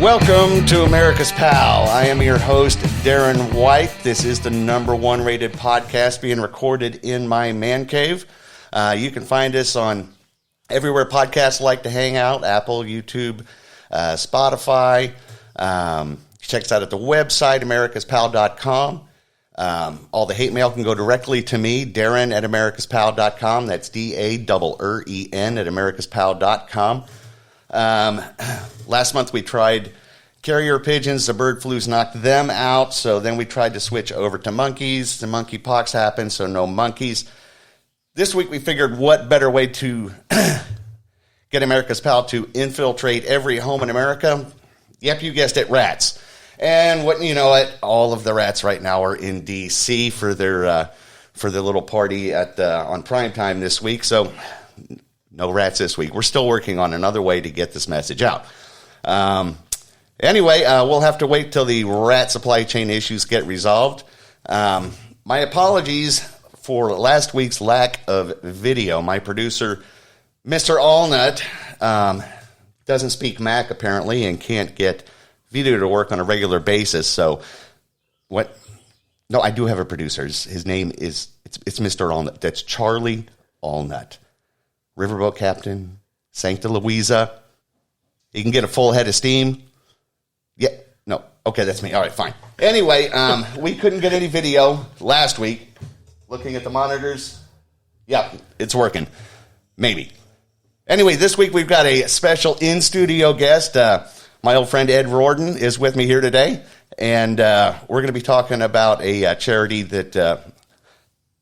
Welcome to America's Pal. I am your host, Darren White. This is the #1 rated podcast being recorded in my man cave. You can find us on everywhere podcasts like to hang out, Apple, YouTube, Spotify. Check us out at the website, americaspal.com. All the hate mail can go directly to me, Darren at americaspal.com. That's DARREN at americaspal.com. Last month we tried carrier pigeons. The bird flus knocked them out. So then we tried to switch over to monkeys. The monkeypox happened, so no monkeys. This week we figured what better way to get America's Pal to infiltrate every home in America? Yep, you guessed it, rats. And what you know, what all of the rats right now are in D.C. for their little party on prime time this week. So no rats this week. We're still working on another way to get this message out. Anyway, we'll have to wait till the rat supply chain issues get resolved. My apologies for last week's lack of video. My producer, Mr. Allnut, doesn't speak Mac apparently and can't get video to work on a regular basis. So what? No, I do have a producer. His name is, it's Mr. Allnut. That's Charlie Allnut. Riverboat captain, Sancta Louisa. He can get a full head of steam. Yeah, no. Okay, that's me. All right, fine. Anyway, we couldn't get any video last week. Looking at the monitors. Yeah, it's working. Maybe. Anyway, this week we've got a special in-studio guest. My old friend Ed Riordan is with me here today. And we're going to be talking about a charity that,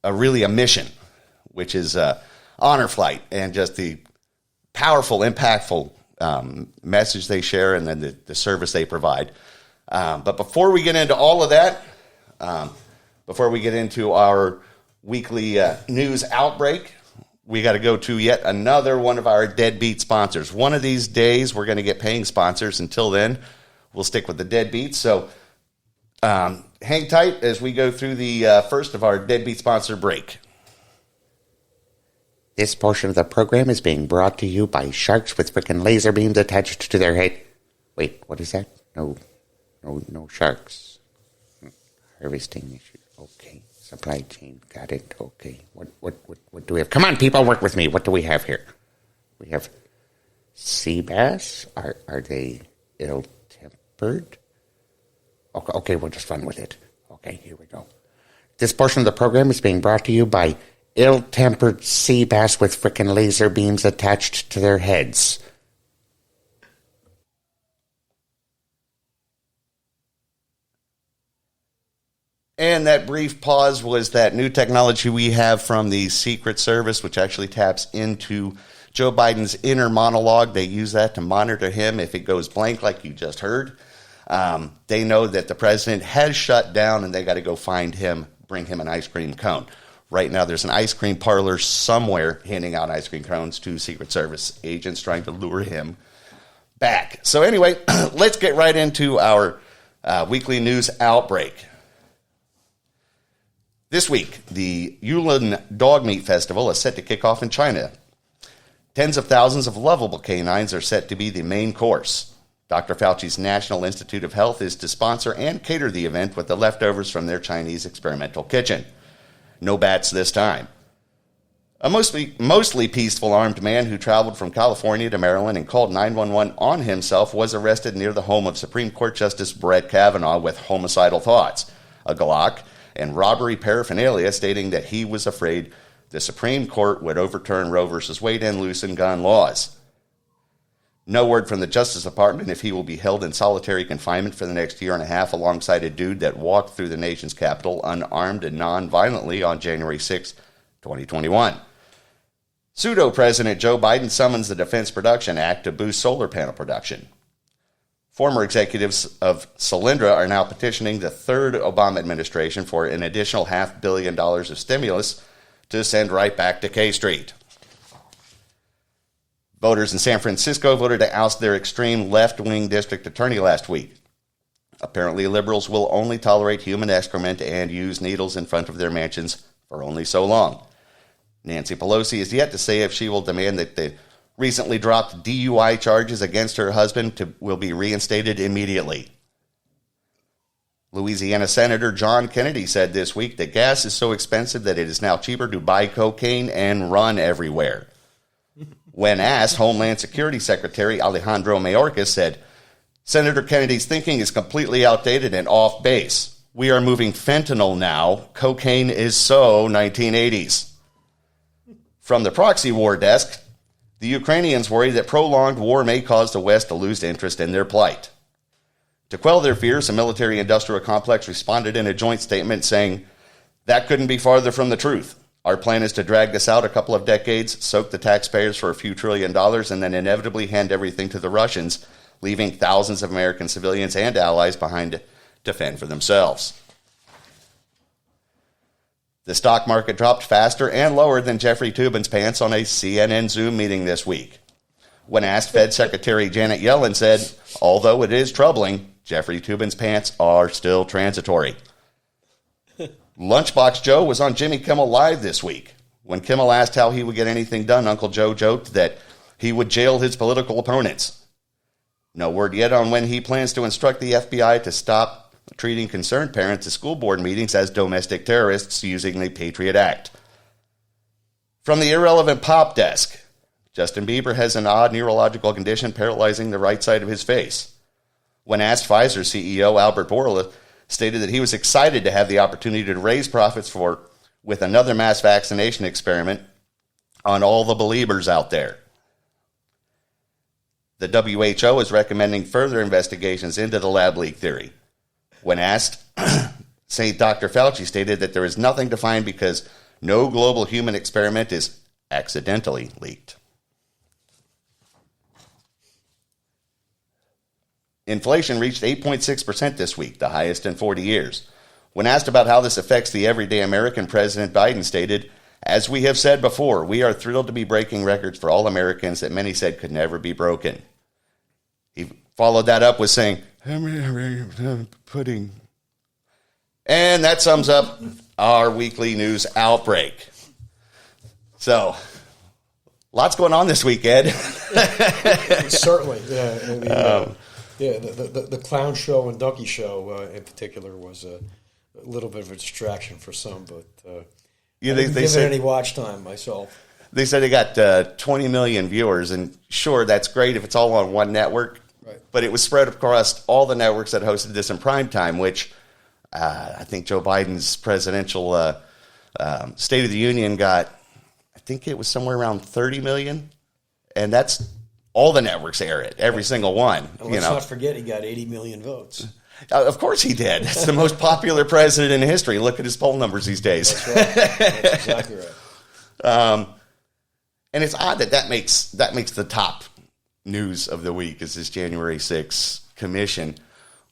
really a mission, which is Honor Flight, and just the powerful, impactful message they share and then the service they provide. But before we get into all of that, before we get into our weekly news outbreak, we got to go to yet another one of our deadbeat sponsors. One of these days, we're going to get paying sponsors. Until then, we'll stick with the deadbeats. So hang tight as we go through the first of our deadbeat sponsor break. This portion of the program is being brought to you by sharks with frickin' laser beams attached to their head. Wait, what is that? No sharks. Harvesting issues. Okay. Supply chain. Got it. Okay. What do we have? Come on, people, work with me. What do we have here? We have sea bass. Are they ill-tempered? Okay, we'll just run with it. Okay, here we go. This portion of the program is being brought to you by ill-tempered sea bass with frickin' laser beams attached to their heads. And that brief pause was that new technology we have from the Secret Service, which actually taps into Joe Biden's inner monologue. They use that to monitor him. If it goes blank like you just heard, they know that the president has shut down and they got to go find him, bring him an ice cream cone. Right now, there's an ice cream parlor somewhere handing out ice cream cones to Secret Service agents trying to lure him back. So anyway, let's get right into our weekly news outbreak. This week, the Yulin Dog Meat Festival is set to kick off in China. Tens of thousands of lovable canines are set to be the main course. Dr. Fauci's National Institute of Health is to sponsor and cater the event with the leftovers from their Chinese experimental kitchen. No bats this time. A mostly peaceful armed man who traveled from California to Maryland and called 911 on himself was arrested near the home of Supreme Court Justice Brett Kavanaugh with homicidal thoughts, a Glock, and robbery paraphernalia, stating that he was afraid the Supreme Court would overturn Roe v. Wade and loosen gun laws. No word from the Justice Department if he will be held in solitary confinement for the next year and a half alongside a dude that walked through the nation's capital unarmed and non-violently on January 6, 2021. Pseudo-President Joe Biden summons the Defense Production Act to boost solar panel production. Former executives of Solyndra are now petitioning the third Obama administration for an additional $500 million of stimulus to send right back to K Street. Voters in San Francisco voted to oust their extreme left-wing district attorney last week. Apparently, liberals will only tolerate human excrement and use needles in front of their mansions for only so long. Nancy Pelosi is yet to say if she will demand that the recently dropped DUI charges against her husband will be reinstated immediately. Louisiana Senator John Kennedy said this week that gas is so expensive that it is now cheaper to buy cocaine and run everywhere. When asked, Homeland Security Secretary Alejandro Mayorkas said, Senator Kennedy's thinking is completely outdated and off base. We are moving fentanyl now. Cocaine is so 1980s. From the proxy war desk, the Ukrainians worry that prolonged war may cause the West to lose interest in their plight. To quell their fears, the military-industrial complex responded in a joint statement saying, that couldn't be farther from the truth. Our plan is to drag this out a couple of decades, soak the taxpayers for a few $1 trillion, and then inevitably hand everything to the Russians, leaving thousands of American civilians and allies behind to fend for themselves. The stock market dropped faster and lower than Jeffrey Toobin's pants on a CNN Zoom meeting this week. When asked, Fed Secretary Janet Yellen said, although it is troubling, Jeffrey Toobin's pants are still transitory. Lunchbox Joe was on Jimmy Kimmel Live this week. When Kimmel asked how he would get anything done, Uncle Joe joked that he would jail his political opponents. No word yet on when he plans to instruct the FBI to stop treating concerned parents at school board meetings as domestic terrorists using the Patriot Act. From the irrelevant pop desk, Justin Bieber has an odd neurological condition paralyzing the right side of his face. When asked, Pfizer CEO Albert Bourla stated that he was excited to have the opportunity to raise profits with another mass vaccination experiment on all the believers out there. The WHO is recommending further investigations into the lab leak theory. When asked, St. Dr. Fauci stated that there is nothing to find because no global human experiment is accidentally leaked. Inflation reached 8.6% this week, the highest in 40 years. When asked about how this affects the everyday American, President Biden stated, as we have said before, we are thrilled to be breaking records for all Americans that many said could never be broken. He followed that up with saying, pudding. And that sums up our weekly news outbreak. So, lots going on this week, Ed. Certainly, yeah. The clown show and donkey show in particular was a little bit of a distraction for some, but I didn't give it any watch time myself. They said they got 20 million viewers, and sure, that's great if it's all on one network, right. But it was spread across all the networks that hosted this in prime time, which I think Joe Biden's presidential State of the Union got, I think it was somewhere around 30 million, and that's all the networks air it, every single one. And let's not forget he got 80 million votes. Of course he did. It's the most popular president in history. Look at his poll numbers these days. That's right. That's exactly right. And it's odd that makes the top news of the week is this January 6th commission.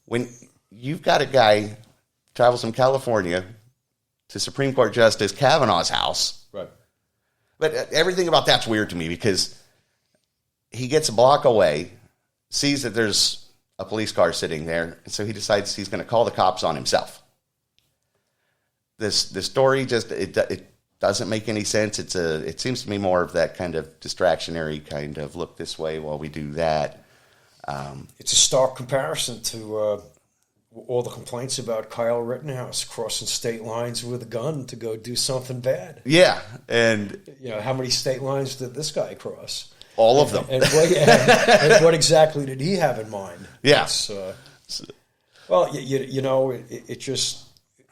When you've got a guy travels from California to Supreme Court Justice Kavanaugh's house. Right. But everything about that's weird to me because he gets a block away, sees that there's a police car sitting there, and so he decides he's going to call the cops on himself. The story just it doesn't make any sense. It seems to me more of that kind of distractionary kind of look this way while we do that. It's a stark comparison to all the complaints about Kyle Rittenhouse crossing state lines with a gun to go do something bad. Yeah, and how many state lines did this guy cross? All of them. And what exactly did he have in mind? Yeah. Well, it just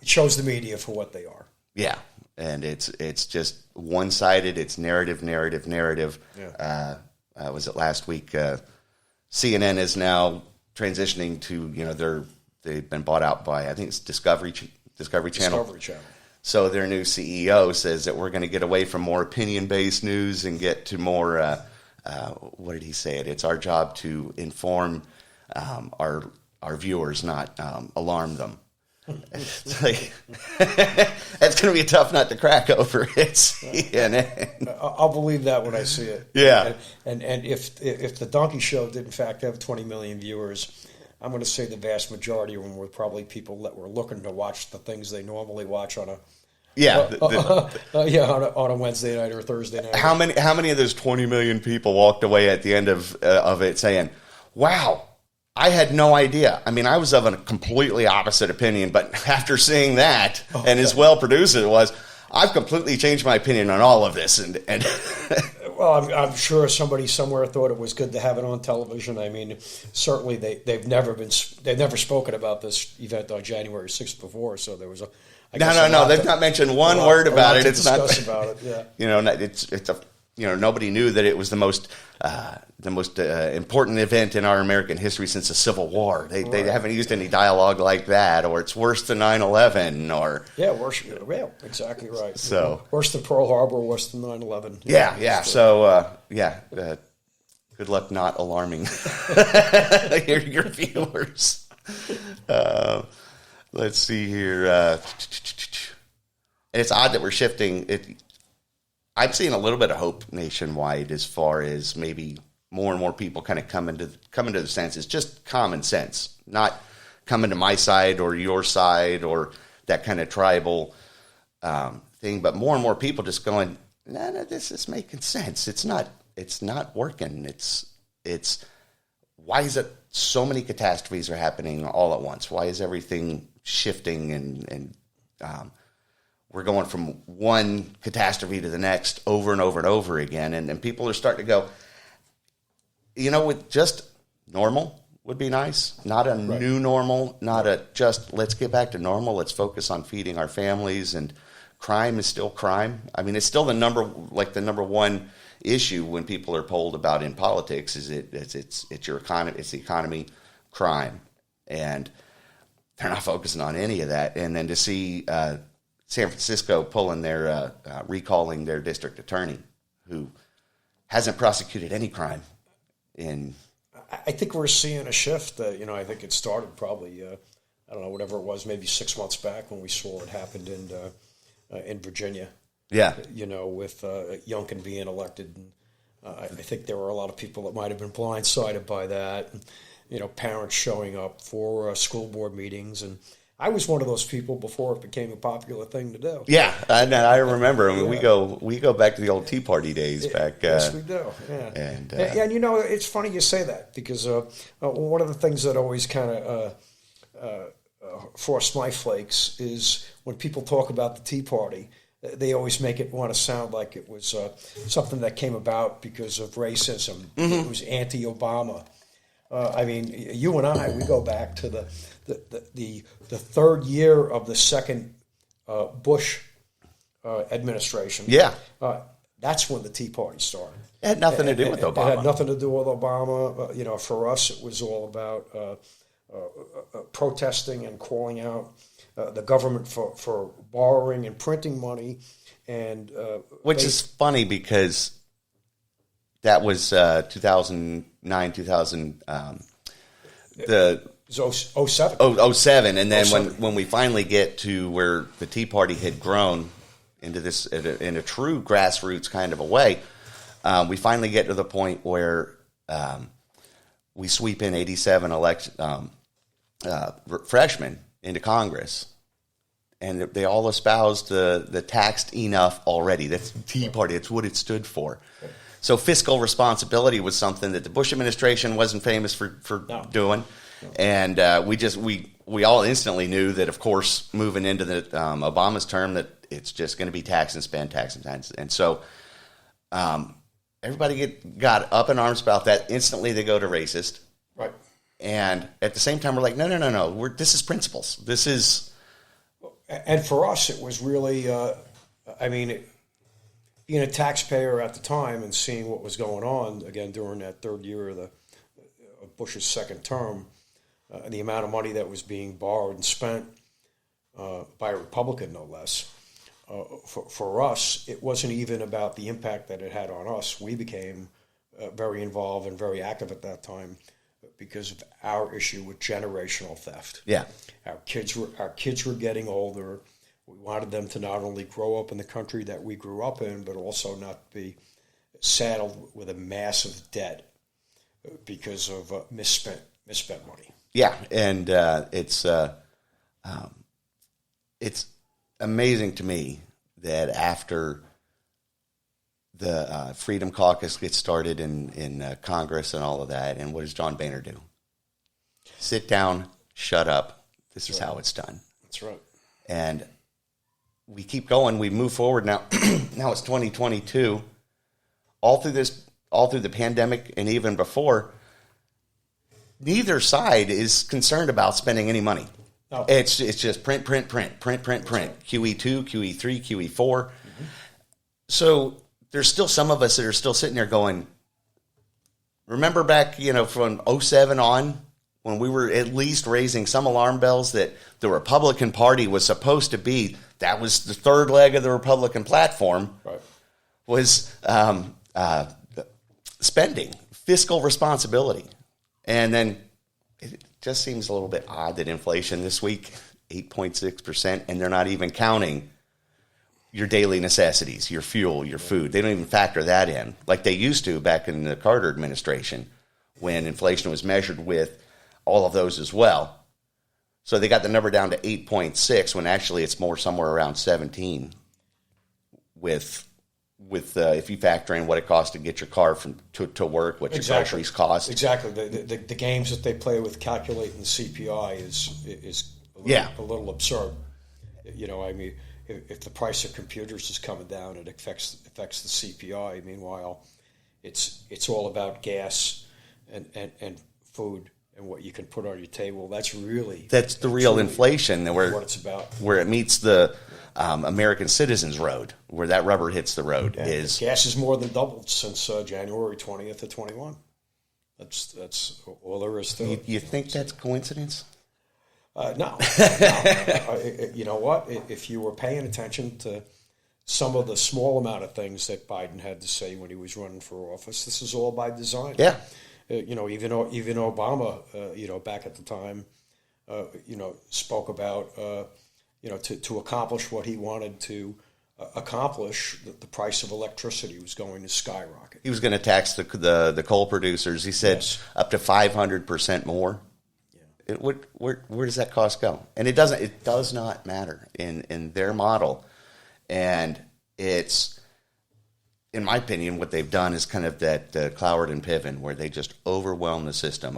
shows the media for what they are. Yeah, and it's just one-sided. It's narrative. Yeah. Was it last week? CNN is now transitioning to they've been bought out by I think it's Discovery Channel. Discovery Channel. So their new CEO says that we're going to get away from more opinion-based news and get to more. What did he say? It's our job to inform our viewers, not alarm them. It's like, that's going to be a tough nut to crack over. It's CNN. I'll believe that when I see it. Yeah. And if the Donkey Show did in fact have 20 million viewers, I'm going to say the vast majority of them were probably people that were looking to watch the things they normally watch on Yeah. On a Wednesday night or a Thursday night. How many of those 20 million people walked away at the end of it saying, wow, I had no idea. I mean, I was of a completely opposite opinion, but after seeing that and as well produced as it was, I've completely changed my opinion on all of this. And Well, I'm sure somebody somewhere thought it was good to have it on television. I mean, certainly they've never spoken about this event on January 6th before, so there was a no. They've not mentioned one word about it. It's not about it. Yeah, it's a nobody knew that it was the most important event in our American history since the Civil War. They haven't used any dialogue like that, or it's worse than 9/11, or worse. Yeah, exactly right. So worse than Pearl Harbor, worse than 9/11. Yeah. So good luck not alarming your viewers. Let's see here. It's odd that we're shifting. I'm seeing a little bit of hope nationwide as far as maybe more and more people kind of come into the senses, just common sense, not coming to my side or your side or that kind of tribal thing, but more and more people just going, no, this is making sense. It's not working. It's why is it so many catastrophes are happening all at once? Why is everything shifting and we're going from one catastrophe to the next over and over and over again. And people are starting to go, with just normal would be nice. Not a new normal, not a just let's get back to normal. Let's focus on feeding our families. And crime is still crime. I mean, it's still the number one issue when people are polled about in politics is it's your economy, it's the economy, crime. And they're not focusing on any of that. And then to see San Francisco recalling their district attorney who hasn't prosecuted any crime I think we're seeing a shift. I think it started probably, I don't know, whatever it was, maybe 6 months back when we saw it happened in Virginia. Yeah. With Youngkin being elected. And, I think there were a lot of people that might have been blindsided by that. And, parents showing up for school board meetings. And I was one of those people before it became a popular thing to do. Yeah, I remember. I mean, we go back to the old Tea Party days back. Yes, we do. Yeah, and it's funny you say that because one of the things that always kind of frosts my flakes is when people talk about the Tea Party. They always make it want to sound like it was something that came about because of racism. Mm-hmm. It was anti-Obama. I mean, you and I, we go back to the third year of the second Bush administration. Yeah. That's when the Tea Party started. It had nothing to do with Obama. It had nothing to do with Obama. For us, it was all about protesting and calling out the government for borrowing and printing money. And which is funny because that was 2009, 2000. It was 07. 07. And then when we finally get to where the Tea Party had grown into this in a true grassroots kind of a way, we finally get to the point where we sweep in 87 freshmen into Congress. And they all espoused the taxed enough already. That's the Tea Party. That's what it stood for. So fiscal responsibility was something that the Bush administration wasn't famous for doing. No. And we all instantly knew that, of course, moving into the Obama's term, that it's just going to be tax and spend, tax and spend. And so everybody got up in arms about that. Instantly they go to racist. Right. And at the same time, we're like, no. This is principles. This is... And for us, it was really, being a taxpayer at the time and seeing what was going on, again, during that third year of Bush's second term, the amount of money that was being borrowed and spent by a Republican, no less. For us, it wasn't even about the impact that it had on us. We became very involved and very active at that time because of our issue with generational theft. Yeah. Our kids were getting older. We wanted them to not only grow up in the country that we grew up in, but also not be saddled with a massive debt because of misspent money. Yeah, and it's amazing to me that after the Freedom Caucus gets started in Congress and all of that, and what does John Boehner do? Sit down, shut up. This is how it's done. That's right. And we keep going. We move forward now. Now it's 2022. All through the pandemic and even before, neither side is concerned about spending any money. No. It's just print. QE2, QE3, QE4. Mm-hmm. So there's still some of us that are still sitting there going, remember back, from 2007 on, when we were at least raising some alarm bells that the Republican Party was supposed to be, that was the third leg of the Republican platform, right, was spending, fiscal responsibility. And then it just seems a little bit odd that inflation this week, 8.6%, and they're not even counting your daily necessities, your fuel, your food. They don't even factor that in like they used to back in the Carter administration when inflation was measured with all of those as well. So they got the number down to 8.6 when actually it's more somewhere around 17 with if you factor in what it costs to get your car to work, what your groceries cost. Exactly. The games that they play with calculating the CPI is a little absurd. I mean, if the price of computers is coming down, it affects the CPI. Meanwhile, it's all about gas and food and what you can put on your table. That's the real inflation what it's about. Where it meets the American citizens road, where that rubber hits the road. Is gas has more than doubled since January 20th of 21. That's all there is to it. You think that's coincidence? No. You know what? If you were paying attention to some of the small amount of things that Biden had to say when he was running for office, this is all by design. Yeah. Even Obama, back at the time, spoke about, to accomplish what he wanted to accomplish, the price of electricity was going to skyrocket. He was going to tax the coal producers. He said up to 500% more. Yeah. Where does that cost go? And it does not matter in their model. And it's, in my opinion, what they've done is kind of that Cloward and Piven, where they just overwhelm the system,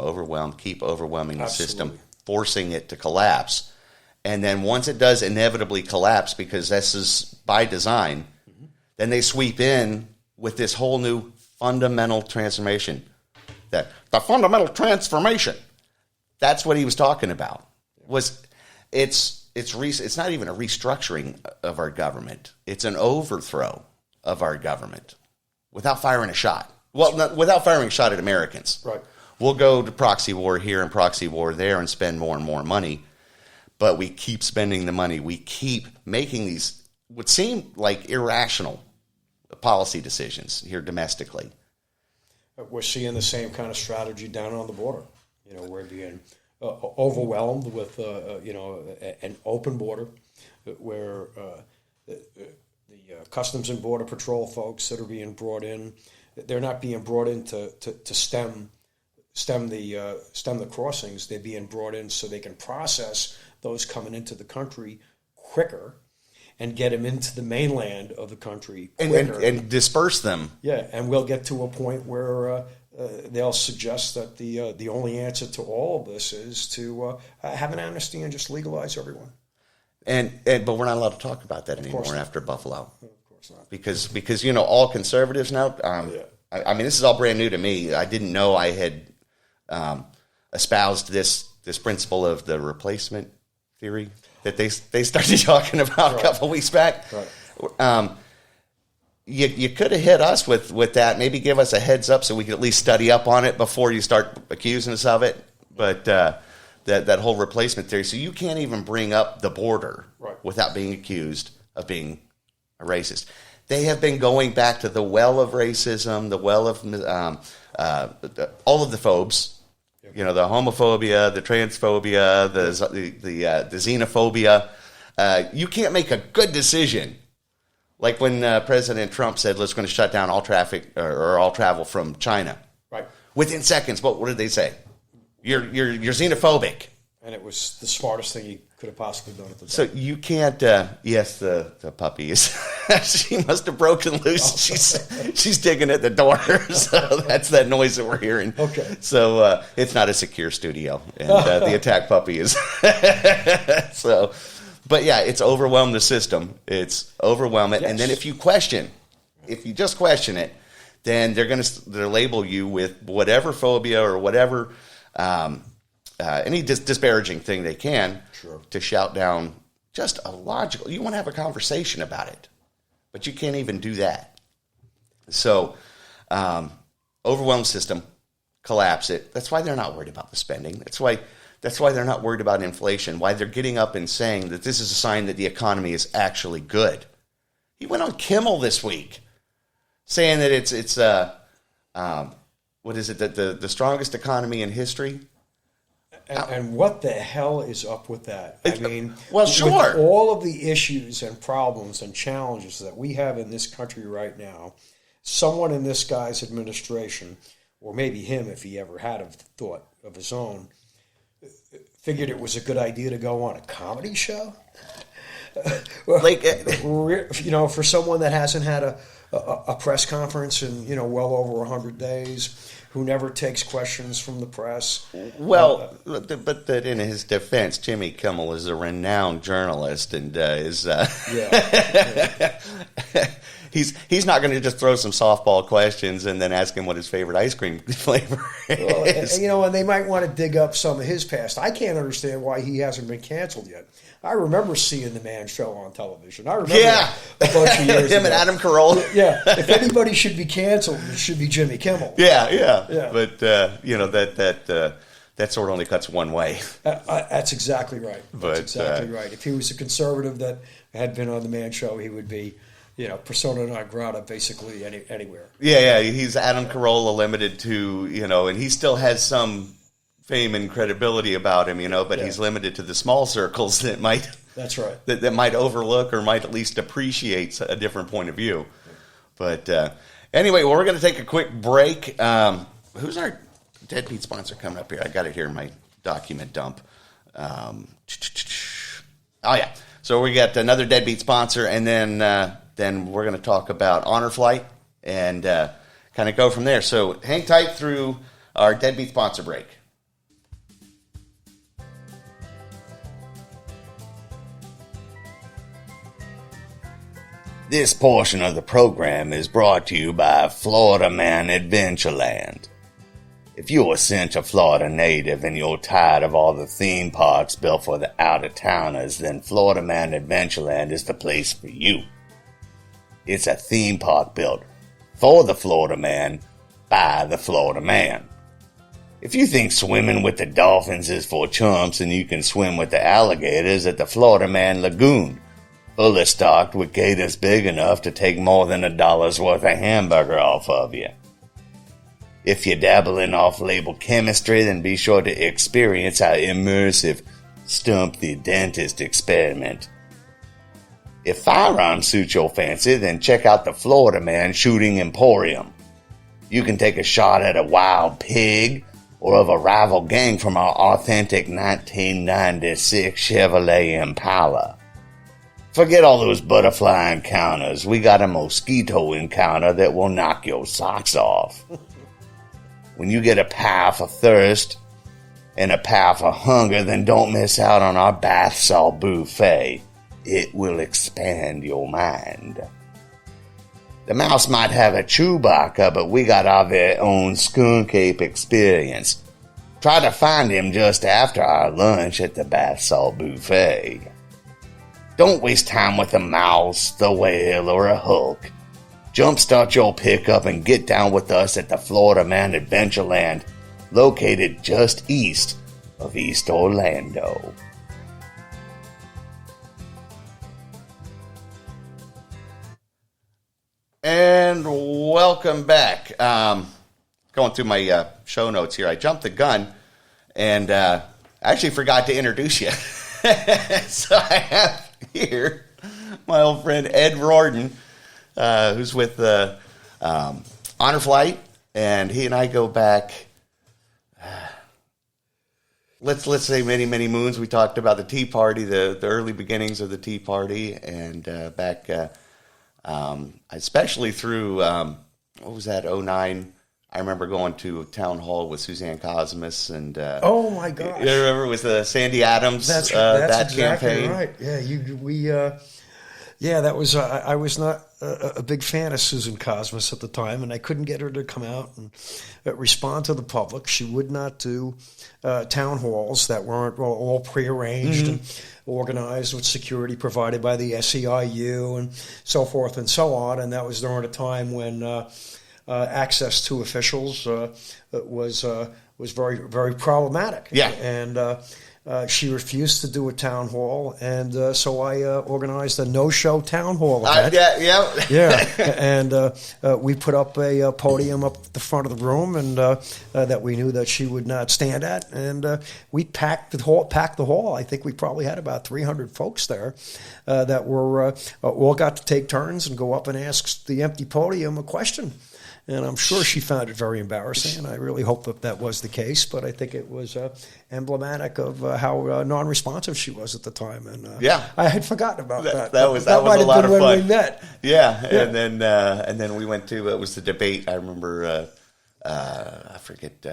keep overwhelming the system, forcing it to collapse. And then once it does inevitably collapse, because this is by design, then they sweep in with this whole new fundamental transformation. The fundamental transformation. That's what he was talking about. It's not even a restructuring of our government. It's an overthrow of our government without firing a shot. Well, without firing a shot at Americans. Right. We'll go to proxy war here and proxy war there and spend more and more money, but we keep spending the money. We keep making these what seem like irrational policy decisions here domestically. We're seeing the same kind of strategy down on the border. We're being overwhelmed with an open border where the Customs and Border Patrol folks that are being brought in, they're not being brought in to stem the crossings. They're being brought in so they can process those coming into the country quicker and get them into the mainland of the country quicker. And disperse them. Yeah, and we'll get to a point where they'll suggest that the only answer to all of this is to have an amnesty and just legalize everyone. But we're not allowed to talk about that anymore after Buffalo. Of course not. Because all conservatives now, I mean, this is all brand new to me. I didn't know I had espoused this principle of the replacement theory that they started talking about a couple of weeks back. Right. You could have hit us with that, maybe give us a heads up so we could at least study up on it before you start accusing us of it. But that whole replacement theory, so you can't even bring up the border without being accused of being a racist. They have been going back to the well of racism, the well of all of the phobes. The homophobia, the transphobia, the xenophobia. You can't make a good decision. Like when President Trump said, "Let's going to shut down all traffic or all travel from China." Right. Within seconds, what did they say? You're xenophobic. And it was the smartest thing he could have possibly done at the time. So you can't. Yes, the puppy is. She must have broken loose. She's digging at the door. So that's that noise that we're hearing. Okay. So it's not a secure studio, and the attack puppy is. So, but yeah, it's overwhelmed the system. It's overwhelmed it, and then if you just question it, then they'll label you with whatever phobia or whatever. Any disparaging thing they can to shout down just a logical. You want to have a conversation about it, but you can't even do that. So, overwhelmed system, collapse it. That's why they're not worried about the spending. That's why they're not worried about inflation. Why they're getting up and saying that this is a sign that the economy is actually good. He went on Kimmel this week, saying that it's what is it, that the strongest economy in history. And what the hell is up with that? I mean, well, sure. With all of the issues and problems and challenges that we have in this country right now, someone in this guy's administration, or maybe him if he ever had a thought of his own, figured it was a good idea to go on a comedy show. Like, for someone that hasn't had a press conference in well over 100 days, who never takes questions from the press. Well, but that in his defense, Jimmy Kimmel is a renowned journalist and is he's not going to just throw some softball questions and then ask him what his favorite ice cream flavor is. And they might want to dig up some of his past. I can't understand why he hasn't been canceled yet. I remember seeing the Man Show on television. I remember a bunch of years him ago. and Adam Carolla. Yeah, if anybody should be canceled, it should be Jimmy Kimmel. Yeah. But that sword only cuts one way. That's exactly right. That's exactly right. If he was a conservative that had been on the Man Show, he would be, persona non grata basically anywhere. Yeah. He's Adam Carolla limited to, and he still has some fame and credibility about him, but he's limited to the small circles that might. That's right. That might overlook or might at least appreciate a different point of view. But anyway, we're going to take a quick break. Who's our deadbeat sponsor coming up here? I got it here in my document dump. Oh yeah. So we got another deadbeat sponsor, and then we're going to talk about Honor Flight and kind of go from there. So hang tight through our deadbeat sponsor break. This portion of the program is brought to you by Florida Man Adventureland. If you're a Central Florida native and you're tired of all the theme parks built for the out-of-towners, then Florida Man Adventureland is the place for you. It's a theme park built for the Florida Man, by the Florida Man. If you think swimming with the dolphins is for chumps and you can swim with the alligators at the Florida Man Lagoon, fully stocked with gators big enough to take more than $1's worth of hamburger off of you. If you dabble in off-label chemistry, then be sure to experience our immersive Stump the Dentist experiment. If firearms suit your fancy, then check out the Florida Man Shooting Emporium. You can take a shot at a wild pig or of a rival gang from our authentic 1996 Chevrolet Impala. Forget all those butterfly encounters. We got a mosquito encounter that will knock your socks off. When you get a path for thirst and a path for hunger, then don't miss out on our bath salt buffet. It will expand your mind. The mouse might have a Chewbacca, but we got our very own skunk ape experience. Try to find him just after our lunch at the bath salt buffet. Don't waste time with a mouse, the whale, or a Hulk. Jumpstart your pickup and get down with us at the Florida Man Adventureland, located just east of East Orlando. And welcome back. Going through my show notes here, I jumped the gun and actually forgot to introduce you. So I have here my old friend Ed Riordan, who's with Honor Flight, and he and I go back let's say many moons. We talked about the Tea Party, the early beginnings of the Tea Party, and back especially through what was that, '09. I remember going to a town hall with Suzanne Cosmas and oh my gosh, you remember with Sandy Adams? That's that exactly campaign, right. Yeah, that was. I was not a big fan of Susan Cosmas at the time, and I couldn't get her to come out and respond to the public. She would not do town halls that weren't all prearranged and organized with security provided by the SEIU and so forth and so on. And that was during a time when access to officials was very, very problematic. Yeah. And she refused to do a town hall, and so I organized a no-show town hall event. Yeah, and we put up a podium up the front of the room, and that we knew that she would not stand at, and we packed the hall. I think we probably had about 300 folks there that were all got to take turns and go up and ask the empty podium a question. And I'm sure she found it very embarrassing, and I really hope that was the case. But I think it was emblematic of how non-responsive she was at the time. And I had forgotten about that. That was a lot of fun. When we met. Yeah. And then we went to it was the debate. I remember I forget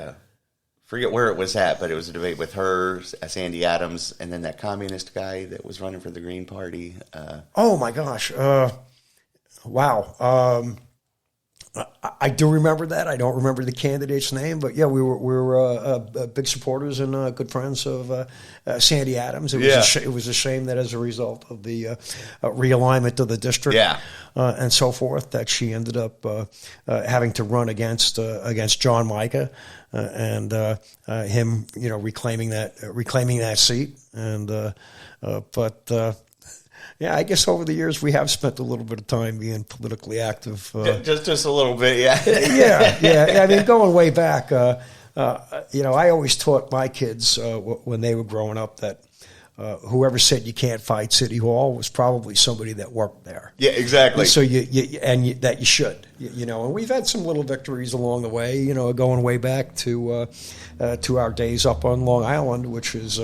where it was at, but it was a debate with her, Sandy Adams, and then that communist guy that was running for the Green Party. Oh my gosh! Wow. I do remember that. I don't remember the candidate's name, but yeah, we were big supporters and good friends of Sandy Adams. It was a shame that as a result of the realignment of the district and so forth, that she ended up having to run against John Micah and him, reclaiming that seat. And yeah, I guess over the years we have spent a little bit of time being politically active. Just a little bit, yeah. yeah. I mean, going way back, I always taught my kids when they were growing up that whoever said you can't fight City Hall was probably somebody that worked there. Yeah, exactly. So that you should, and we've had some little victories along the way, going way back to our days up on Long Island, which is,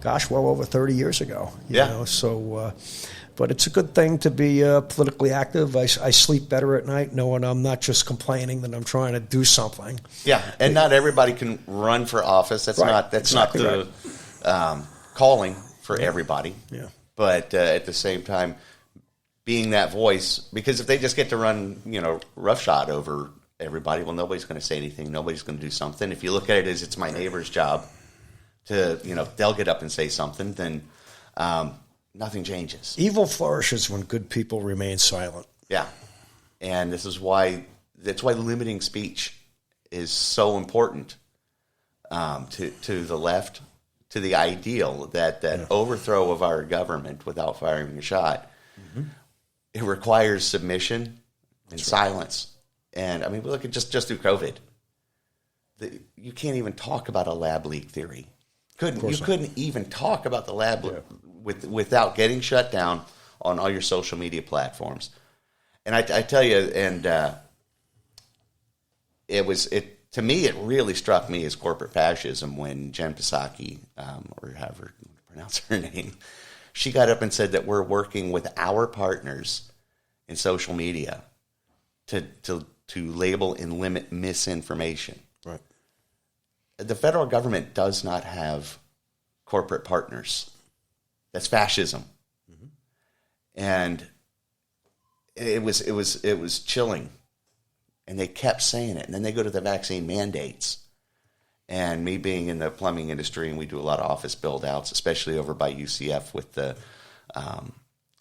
well over 30 years ago. But it's a good thing to be politically active. I sleep better at night knowing I'm not just complaining, that I'm trying to do something. Yeah, and not everybody can run for office. That's not the calling for everybody. Yeah. But at the same time, being that voice, because if they just get to run, roughshod over everybody, well, nobody's going to say anything. Nobody's going to do something. If you look at it as it's my neighbor's job to, they'll get up and say something, then nothing changes. Evil flourishes when good people remain silent. Yeah. And that's why limiting speech is so important to the left, to the ideal that overthrow of our government without firing a shot. Mm-hmm. It requires submission and silence. And I mean, look at just through COVID. You can't even talk about a lab leak theory. You couldn't even talk about the lab without getting shut down on all your social media platforms. And I tell you, and to me, it really struck me as corporate fascism when Jen Psaki, or however you pronounce her name, she got up and said that we're working with our partners in social media to label and limit misinformation. Right. The federal government does not have corporate partners. That's fascism. Mm-hmm. And it was chilling. And they kept saying it. And then they go to the vaccine mandates. And me being in the plumbing industry, and we do a lot of office build-outs, especially over by UCF with the,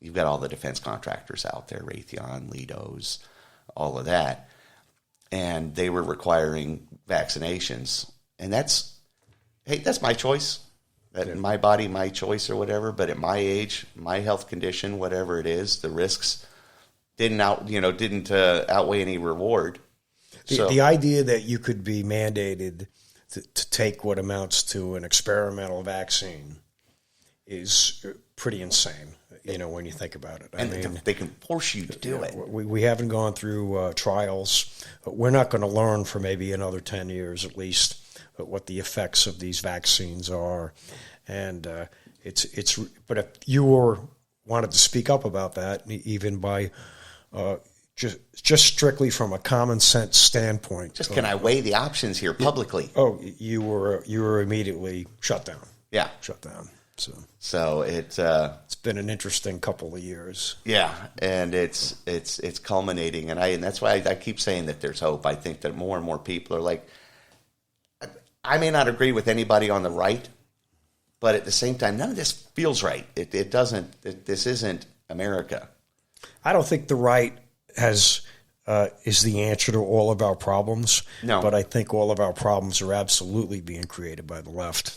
you've got all the defense contractors out there, Raytheon, Leidos, all of that. And they were requiring vaccinations. And that's my choice. My body, my choice or whatever. But at my age, my health condition, whatever it is, the risks didn't outweigh any reward. The idea that you could be mandated to take what amounts to an experimental vaccine is pretty insane, when you think about it. They can force you to do it. We haven't gone through trials. We're not going to learn for maybe another 10 years at least what the effects of these vaccines are, and But if you wanted to speak up about that, even by just strictly from a common sense standpoint, can I weigh the options here publicly? You were immediately shut down. Yeah, shut down. So it's been an interesting couple of years. Yeah, and it's culminating, and that's why I keep saying that there's hope. I think that more and more people are like, I may not agree with anybody on the right, but at the same time, none of this feels right. It doesn't. This isn't America. I don't think the right is the answer to all of our problems. No, but I think all of our problems are absolutely being created by the left.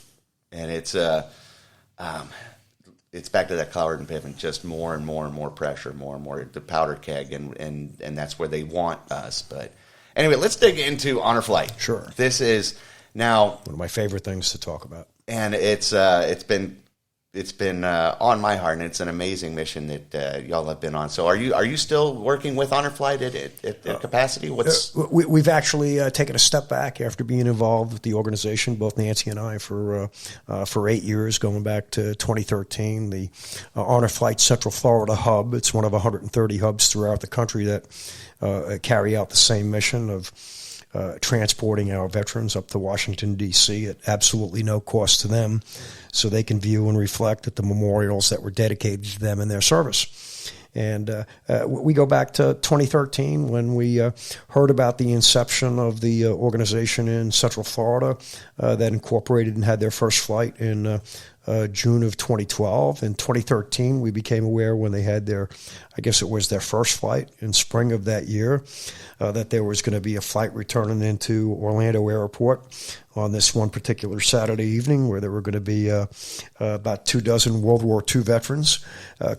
And it's back to that coward and pavement, just more and more and more pressure, more and more the powder keg, and that's where they want us. But anyway, let's dig into Honor Flight. Sure. This is now one of my favorite things to talk about, and it's been on my heart, and it's an amazing mission that y'all have been on. So are you still working with Honor Flight at capacity? We've actually taken a step back after being involved with the organization, both Nancy and I, for 8 years, going back to 2013. The Honor Flight Central Florida hub. It's one of 130 hubs throughout the country that carry out the same mission of transporting our veterans up to Washington, D.C. at absolutely no cost to them, so they can view and reflect at the memorials that were dedicated to them in their service. And we go back to 2013 when we heard about the inception of the organization in Central Florida that incorporated and had their first flight in June of 2012. In 2013, we became aware when they had their first flight in spring of that year, that there was going to be a flight returning into Orlando Airport on this one particular Saturday evening, where there were going to be about 24 World War II veterans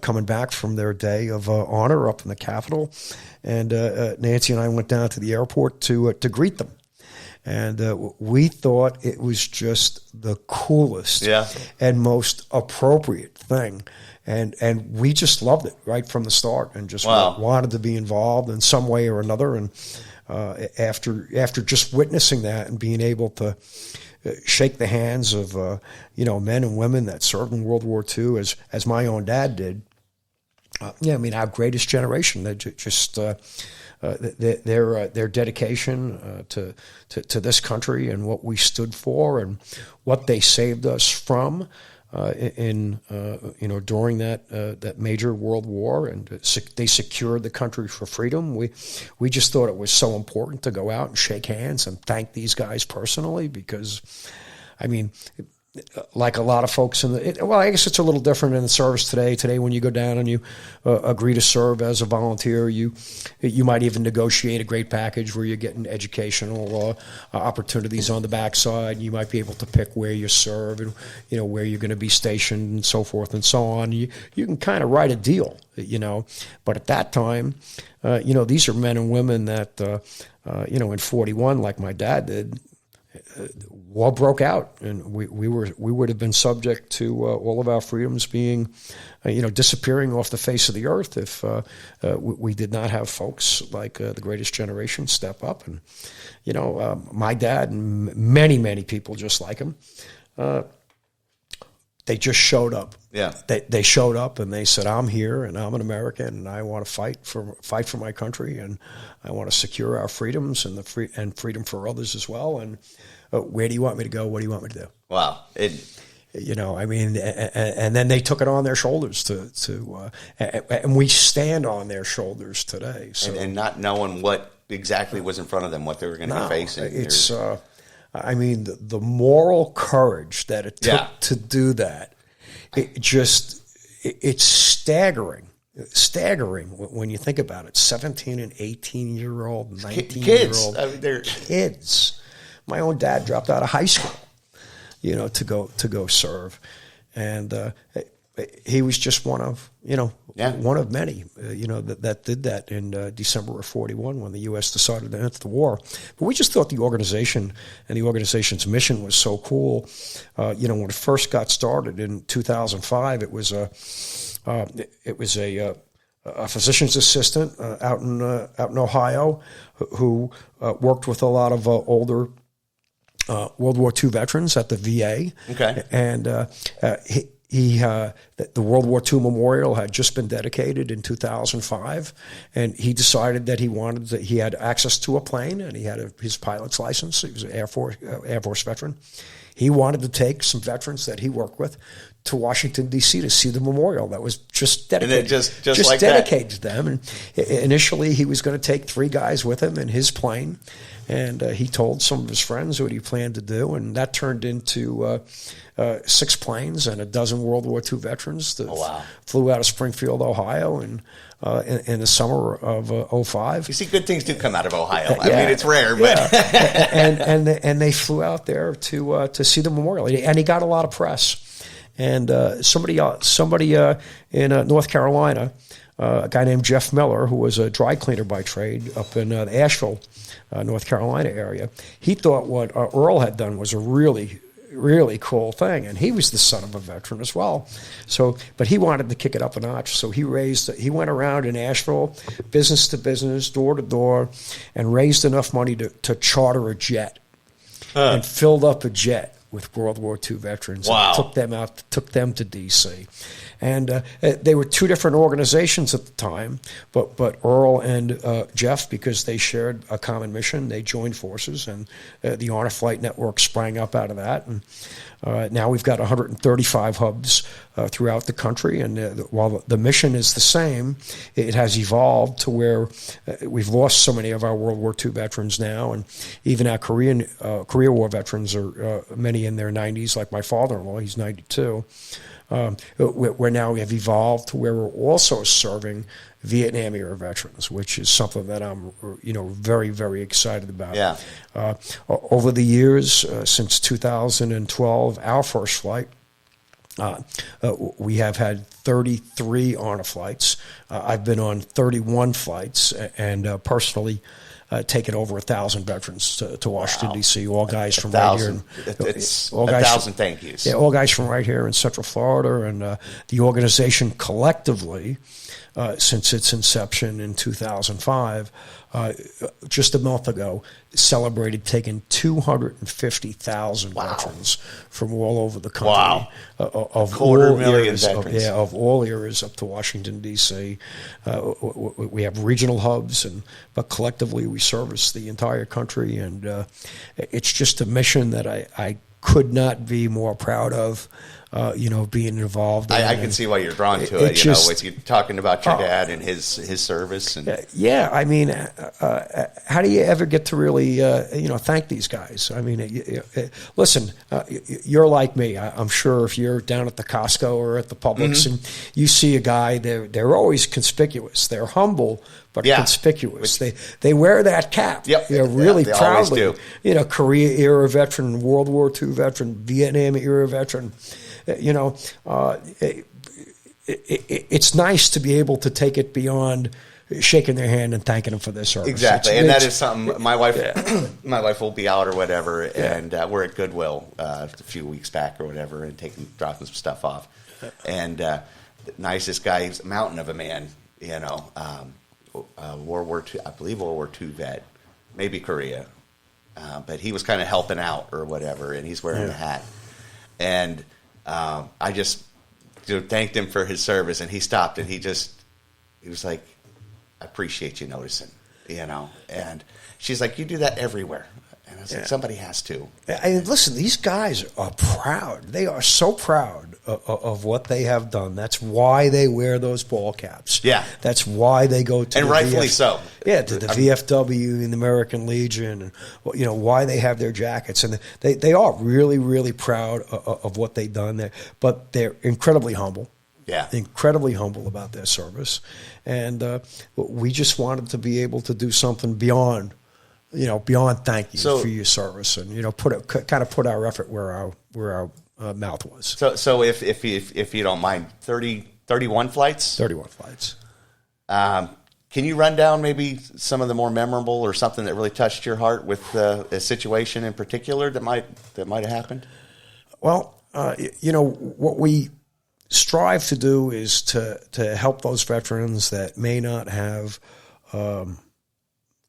coming back from their day of honor up in the Capitol. And Nancy and I went down to the airport to greet them. And we thought it was just the coolest and most appropriate thing. And we just loved it right from the start, and just wanted to be involved in some way or another. And after just witnessing that and being able to shake the hands of men and women that served in World War II, as my own dad did, our greatest generation, they just their dedication to this country and what we stood for and what they saved us from during that major world war, and they secured the country for freedom. We just thought it was so important to go out and shake hands and thank these guys personally, because like a lot of folks I guess it's a little different in the service today. Today, when you go down and you agree to serve as a volunteer, you might even negotiate a great package where you're getting educational opportunities on the backside. You might be able to pick where you serve and where you're going to be stationed and so forth and so on. You can kind of write a deal, But at that time, these are men and women that in 41, like my dad did. War broke out, and we would have been subject to all of our freedoms being, disappearing off the face of the earth if we did not have folks like the greatest generation step up. And my dad and many people just like him, they just showed up. Yeah, they showed up and they said, "I'm here, and I'm an American, and I want to fight for my country, and I want to secure our freedoms and freedom for others as well." And where do you want me to go? What do you want me to do? Wow. And then they took it on their shoulders and we stand on their shoulders today. So, and not knowing what exactly was in front of them, what they were going to be facing. It's, the moral courage that it took to do that, it's staggering. Staggering when you think about it. 17 and 18-year-old, 19-year-old kids. They're kids. My own dad dropped out of high school, to go serve, and he was just one of many, that did that in December of 41 when the U.S. decided to enter the war. But we just thought the organization and the organization's mission was so cool. When it first got started in 2005, it was a physician's assistant out in Ohio who worked with a lot of older World War II veterans at the VA. Okay. And the World War II Memorial had just been dedicated in 2005, and he decided that he had access to a plane, and he had his pilot's license. He was an Air Force veteran. He wanted to take some veterans that he worked with to Washington, D.C. to see the memorial that was just dedicated. And it just like dedicated that. to them. And initially, he was going to take 3 guys with him in his plane, and he told some of his friends what he planned to do, and that turned into 6 planes and a dozen World War II veterans that flew out of Springfield, Ohio, and in the summer of 2005. You see, good things do come out of Ohio. I mean, it's rare, but and they flew out there to see the memorial, and he got a lot of press. And somebody in North Carolina, a guy named Jeff Miller, who was a dry cleaner by trade up in the Asheville, North Carolina area, he thought what Earl had done was a really cool thing, and he was the son of a veteran as well. So, but he wanted to kick it up a notch. So he went around in Asheville, business to business, door to door, and raised enough money to charter a jet, and filled up a jet with World War II veterans. Wow. And took them to D.C. And they were 2 different organizations at the time, but Earl and Jeff, because they shared a common mission, they joined forces, and the Honor Flight Network sprang up out of that. And now we've got 135 hubs throughout the country, and while the mission is the same, it has evolved to where we've lost so many of our World War II veterans now, and even our Korea War veterans are many in their 90s, like my father-in-law, he's 92. Where now we have evolved to where we're also serving Vietnam era veterans, which is something that I'm, very, very excited about. Yeah. Over the years, since 2012, our first flight, we have had 33 honor flights. I've been on 31 flights, and personally taken over 1,000 veterans to Washington, D.C., all guys from right here. It's 1,000 thank yous. Yeah, all guys from right here in Central Florida. And the organization collectively, since its inception in 2005, just a month ago, celebrated taking 250,000 veterans from all over the country. Wow. Of 250,000 veterans. Of all eras up to Washington, D.C. We have regional hubs, but collectively we service the entire country. And it's just a mission that I could not be more proud of. Being involved in. I can see why you're drawn to it. With you talking about your dad and his service. And I mean, how do you ever get to really, thank these guys? I mean, listen, you're like me. I'm sure if you're down at the Costco or at the Publix and you see a guy, they're always conspicuous. They're humble, but conspicuous. They wear that cap. Yep. Really they proudly. Always do. Korea era veteran, World War II veteran, Vietnam era veteran. It's nice to be able to take it beyond shaking their hand and thanking them for their service. Exactly, and that is something my wife, my wife will be out or whatever, and we're at Goodwill a few weeks back or whatever, and dropping some stuff off, and the nicest guy, he's a mountain of a man, World War II, I believe World War II vet, maybe Korea, but he was kind of helping out or whatever, and he's wearing a hat, and I just thanked him for his service, and he stopped, and he was like, I appreciate you noticing, and she's like, you do that everywhere. And I was like, somebody has to. And listen, these guys are proud. They are so proud of what they have done. That's why they wear those ball caps. Yeah. That's why they go to and rightfully so. Yeah, to the VFW and the American Legion, and why they have their jackets. And they are really, really proud of what they've done there. But they're incredibly humble. Yeah. Incredibly humble about their service. And we just wanted to be able to do something beyond thank you for your service, and put our effort where our mouth was. So if you don't mind, 31 flights. 31 flights. Can you run down maybe some of the more memorable or something that really touched your heart with a situation in particular that might have happened? Well, what we strive to do is to help those veterans that may not have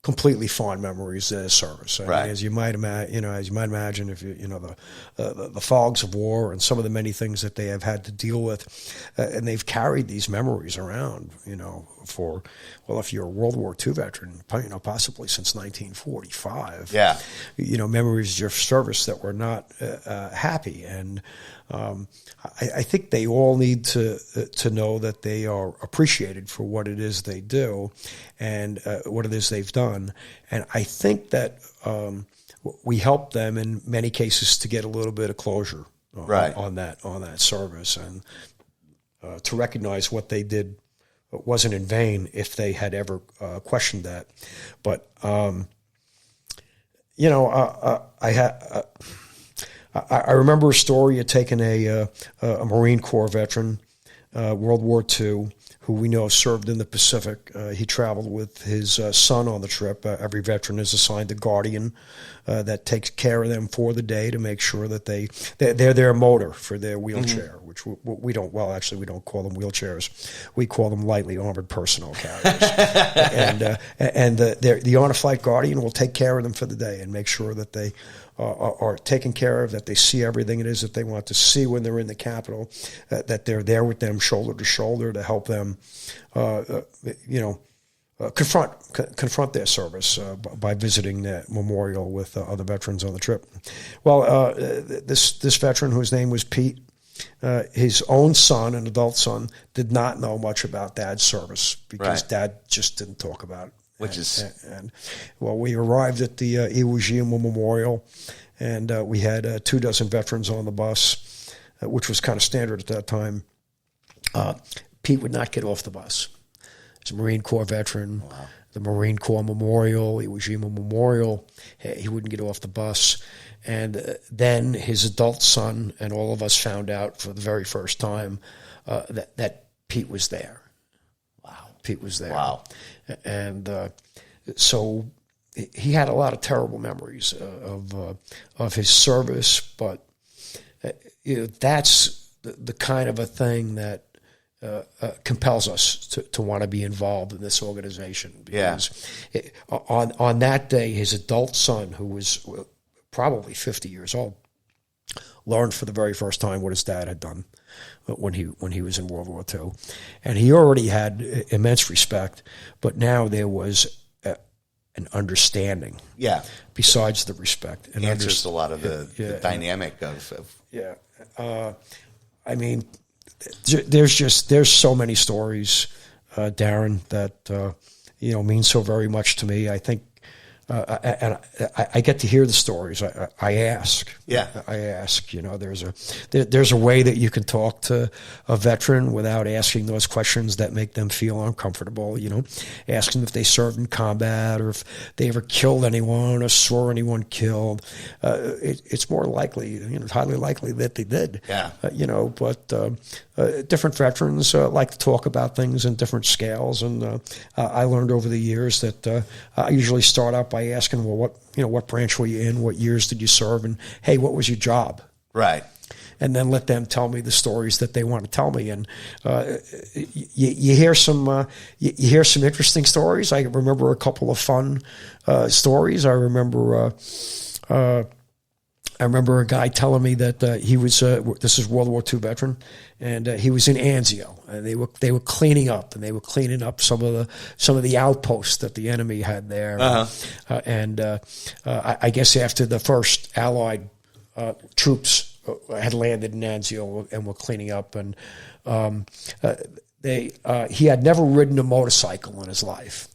completely fond memories of service. I mean, Right. as you might imagine, if the fogs of war and some of the many things that they have had to deal with, and they've carried these memories around, if you're a World War II veteran, possibly since 1945. Yeah. Memories of your service that were not happy, and I think they all need to know that they are appreciated for what it is they do and what it is they've done. And I think that we help them in many cases to get a little bit of closure Right. on that service, and to recognize what they did wasn't in vain if they had ever questioned that. But I remember a story of taking a Marine Corps veteran, World War II, who we know served in the Pacific. He traveled with his son on the trip. Every veteran is assigned a guardian that takes care of them for the day to make sure that they're their motor for their wheelchair, which we don't call them wheelchairs. We call them lightly armored personnel carriers. and the on-a-flight guardian will take care of them for the day and make sure that they are taken care of, that they see everything it is that they want to see when they're in the Capitol, that they're there with them shoulder to shoulder to help them, confront their service by visiting the memorial with other veterans on the trip. Well, this veteran, whose name was Pete, his own son, an adult son, did not know much about Dad's service because Right. Dad just didn't talk about it. And We arrived at the Iwo Jima Memorial, and we had 24 veterans on the bus, which was kind of standard at that time. Pete would not get off the bus. He's a Marine Corps veteran. Wow. The Marine Corps Memorial, Iwo Jima Memorial, he wouldn't get off the bus. And then his adult son and all of us found out for the very first time that Pete was there. Wow. Pete was there. Wow. And so he had a lot of terrible memories of his service, but that's the kind of a thing that compels us to want to be involved in this organization. Because on that day, his adult son, who was probably 50 years old, learned for the very first time what his dad had done when he was in World War II. And he already had immense respect, but now there was an understanding. Yeah. Besides the respect. And answers a lot of the dynamic of. Yeah. I mean, there's so many stories, Darren, that, mean so very much to me. I think, and I get to hear the stories. I ask. Yeah. I ask. There's a way that you can talk to a veteran without asking those questions that make them feel uncomfortable. Ask them if they served in combat or if they ever killed anyone or saw anyone killed. It's more likely, it's highly likely that they did. Yeah. But different veterans like to talk about things in different scales, and I learned over the years that I usually start out by asking, well, what branch were you in? What years did you serve? And hey, what was your job? Right. And then let them tell me the stories that they want to tell me. And you hear some interesting stories. I remember a couple of fun stories. I remember a guy telling me that he was this is World War II veteran, and he was in Anzio, and they were cleaning up, and they were cleaning up some of the outposts that the enemy had there. Uh-huh. I guess after the first Allied troops had landed in Anzio and were cleaning up, and he had never ridden a motorcycle in his life.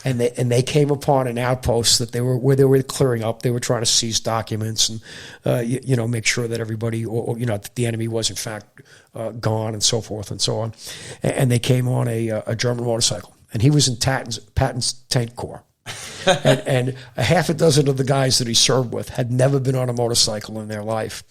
And they came upon an outpost that they were clearing up. They were trying to seize documents and make sure that everybody that the enemy was in fact gone and so forth and so on. And they came on a German motorcycle, and he was in Patton's Tank Corps. and a half a dozen of the guys that he served with had never been on a motorcycle in their life.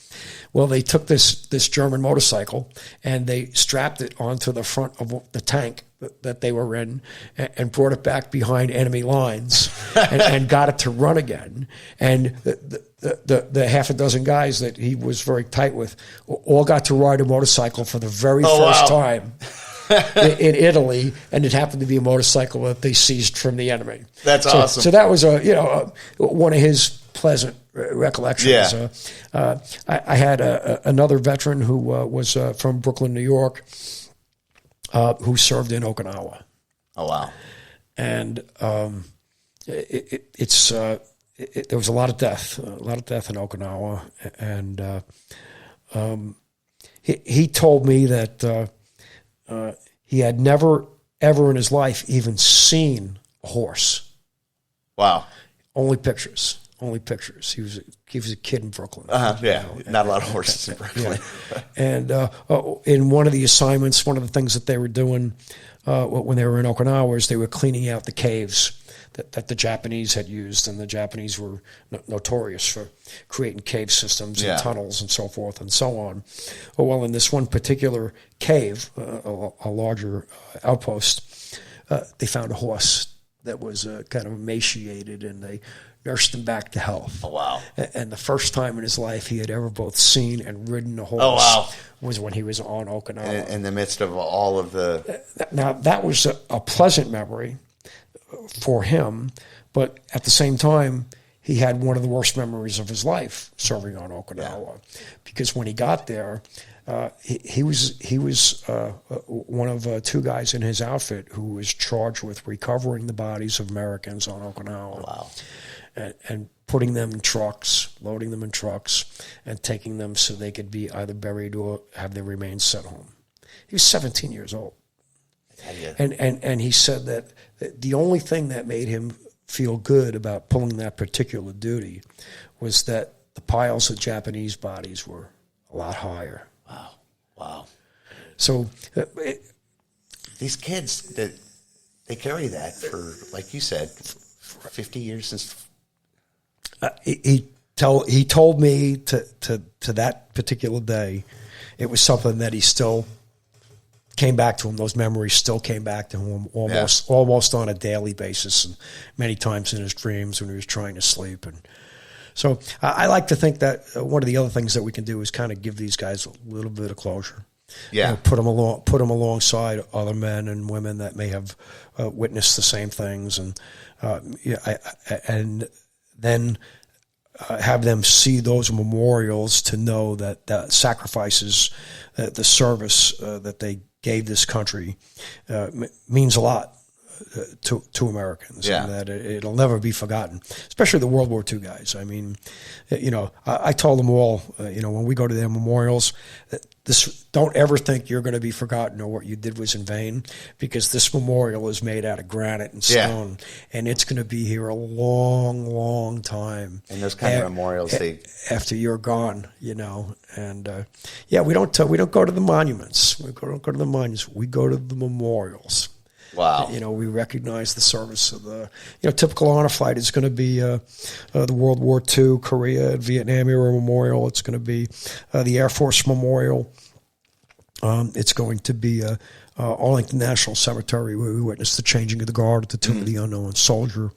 Well, they took this German motorcycle and they strapped it onto the front of the tank that they were in and brought it back behind enemy lines and got it to run again. And the half a dozen guys that he was very tight with all got to ride a motorcycle for the very first time. in Italy, and it happened to be a motorcycle that they seized from the enemy. That's awesome. So that was one of his pleasant recollections. Yeah. I had another veteran who was from Brooklyn, New York, who served in Okinawa. Oh wow! And there was a lot of death in Okinawa, and he told me that he had never ever in his life even seen a horse. Wow! Only pictures. He was a kid in Brooklyn. Yeah, not a lot of horses in Brooklyn. Yeah. And in one of the assignments, one of the things that they were doing when they were in Okinawa is they were cleaning out the caves that the Japanese had used, and the Japanese were notorious for creating cave systems and tunnels and so forth and so on. Well, in this one particular cave, a larger outpost, they found a horse that was kind of emaciated, and they nursed him back to health. Oh, wow. And the first time in his life he had ever both seen and ridden a horse was when he was on Okinawa. In the midst of all of the... Now, that was a pleasant memory for him, but at the same time, he had one of the worst memories of his life serving on Okinawa, because when he got there, he was one of two guys in his outfit who was charged with recovering the bodies of Americans on Okinawa. Wow. And putting them in trucks, loading them in trucks, and taking them so they could be either buried or have their remains sent home. He was 17 years old. And he said that the only thing that made him feel good about pulling that particular duty was that the piles of Japanese bodies were a lot higher. Wow. So these kids, they carry that for, like you said, 50 years since... He told me to that particular day, it was something that he still came back to him. Those memories still came back to him almost on a daily basis, and many times in his dreams when he was trying to sleep. And so I like to think that one of the other things that we can do is kind of give these guys a little bit of closure. Yeah, put them alongside other men and women that may have witnessed the same things, and and then have them see those memorials to know that the sacrifices, the service that they gave this country means a lot to Americans, and that it'll never be forgotten, especially the World War II guys. I mean, I told them all, when we go to their memorials, don't ever think you're going to be forgotten or what you did was in vain, because this memorial is made out of granite and stone, and it's going to be here a long, long time. And those kind of memorials, after you're gone, and we don't go to the monuments. We don't go to the monuments. We go to the memorials. Wow. We recognize the service of the, typical honor flight is going to be the World War II, Korea, and Vietnam era memorial. It's going to be the Air Force Memorial. It's going to be Arlington National Cemetery, where we witnessed the changing of the guard at the Tomb of the Unknown Soldier.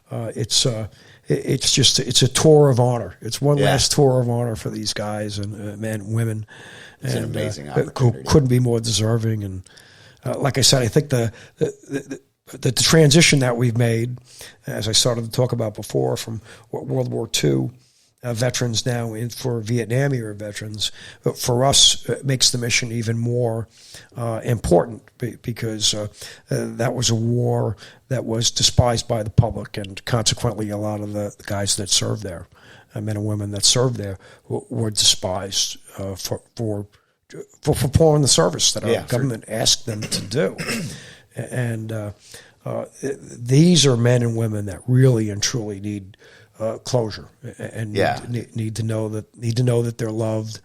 It's a tour of honor. It's one last tour of honor for these guys and men and women. It's an amazing opportunity. Couldn't be more deserving. And like I said, I think the transition that we've made, as I started to talk about before, from World War II veterans now for Vietnam era veterans, for us, it makes the mission even more important, because that was a war that was despised by the public, and consequently a lot of the guys that served there, men and women that served there, were despised for performing the service that our government asked them to do. And these are men and women that really and truly need closure, and need to know that they're loved,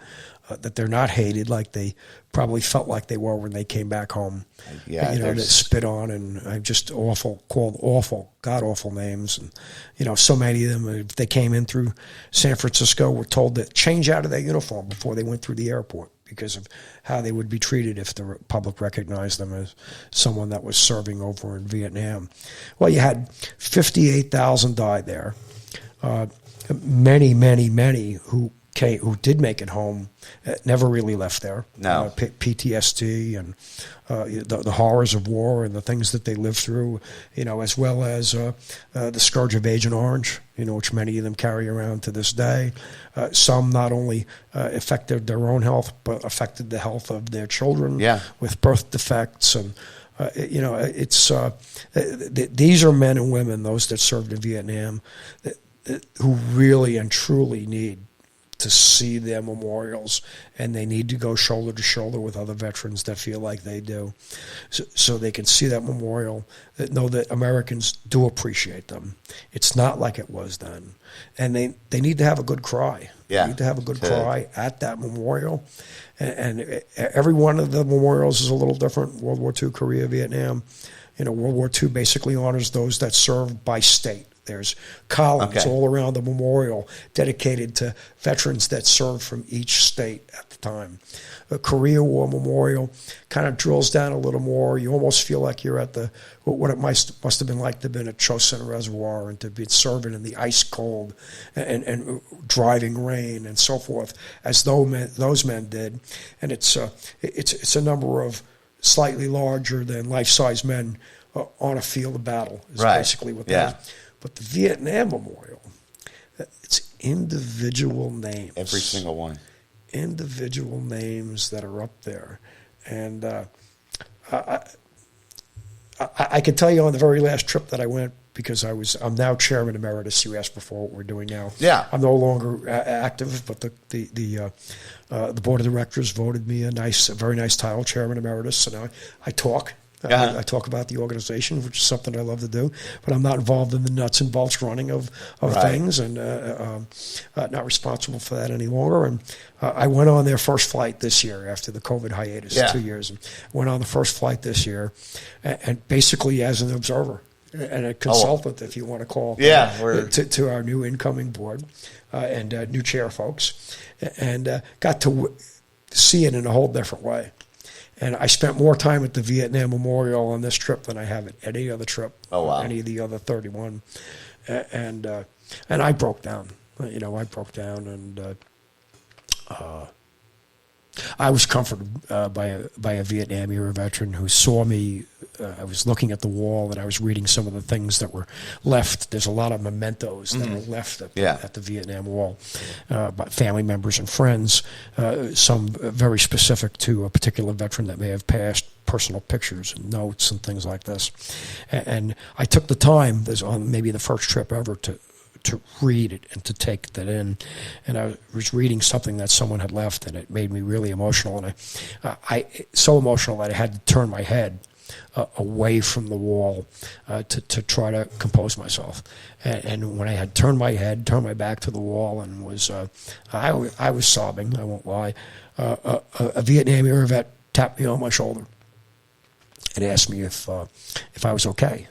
that they're not hated like they probably felt like they were when they came back home. That spit on and just called god awful names, and so many of them, if they came in through San Francisco, were told to change out of their uniform before they went through the airport, because of how they would be treated if the public recognized them as someone that was serving over in Vietnam. Well, you had 58,000 died there. Many, many, many who did make it home never really left there. No. PTSD and the horrors of war and the things that they lived through, as well as the scourge of Agent Orange, which many of them carry around to this day. Some not only affected their own health, but affected the health of their children with birth defects. And, these are men and women, those that served in Vietnam, who really and truly need to see their memorials, and they need to go shoulder to shoulder with other veterans that feel like they do, so they can see that memorial, that know that Americans do appreciate them. It's not like it was then, and they need to have a good cry. They need to have a good cry at that memorial, and every one of the memorials is a little different. World War II, Korea, Vietnam. World War II basically honors those that served by state. There's columns all around the memorial dedicated to veterans that served from each state at the time. The Korea War Memorial kind of drills down a little more. You almost feel like you're at what it must have been like to have been at Chosin Reservoir and to be serving in the ice cold and driving rain and so forth, as those men did. And it's a number of slightly larger than life-size men on a field of battle is basically what that is. But the Vietnam Memorial, it's individual names. Every single one. Individual names that are up there. And I can tell you on the very last trip that I went, because I'm now chairman emeritus. You asked before what we're doing now. Yeah. I'm no longer active, but the board of directors voted me a very nice title, chairman emeritus. And I talk. I talk about the organization, which is something I love to do, but I'm not involved in the nuts and bolts running of things, and not responsible for that any longer. And I went on their first flight this year after the COVID hiatus, 2 years, and went on the first flight this year, and basically as an observer and a consultant, if you want to call to our new incoming board and new chair folks, and got to see it in a whole different way. And I spent more time at the Vietnam Memorial on this trip than I have at any other trip. Any of the other 31. And I broke down. I broke down, and I was comforted by a Vietnam era veteran who saw me. I was looking at the wall, and I was reading some of the things that were left. There's a lot of mementos that are left at the Vietnam Wall by family members and friends, some very specific to a particular veteran that may have passed, personal pictures and notes and things like this. And I took the time, this on maybe the first trip ever, to read it and to take that in. And I was reading something that someone had left, and it made me really emotional. And I so emotional that I had to turn my head away from the wall to try to compose myself. And when I had turned my back to the wall, and was I was sobbing, I won't lie. A Vietnam era vet tapped me on my shoulder and asked me if I was okay.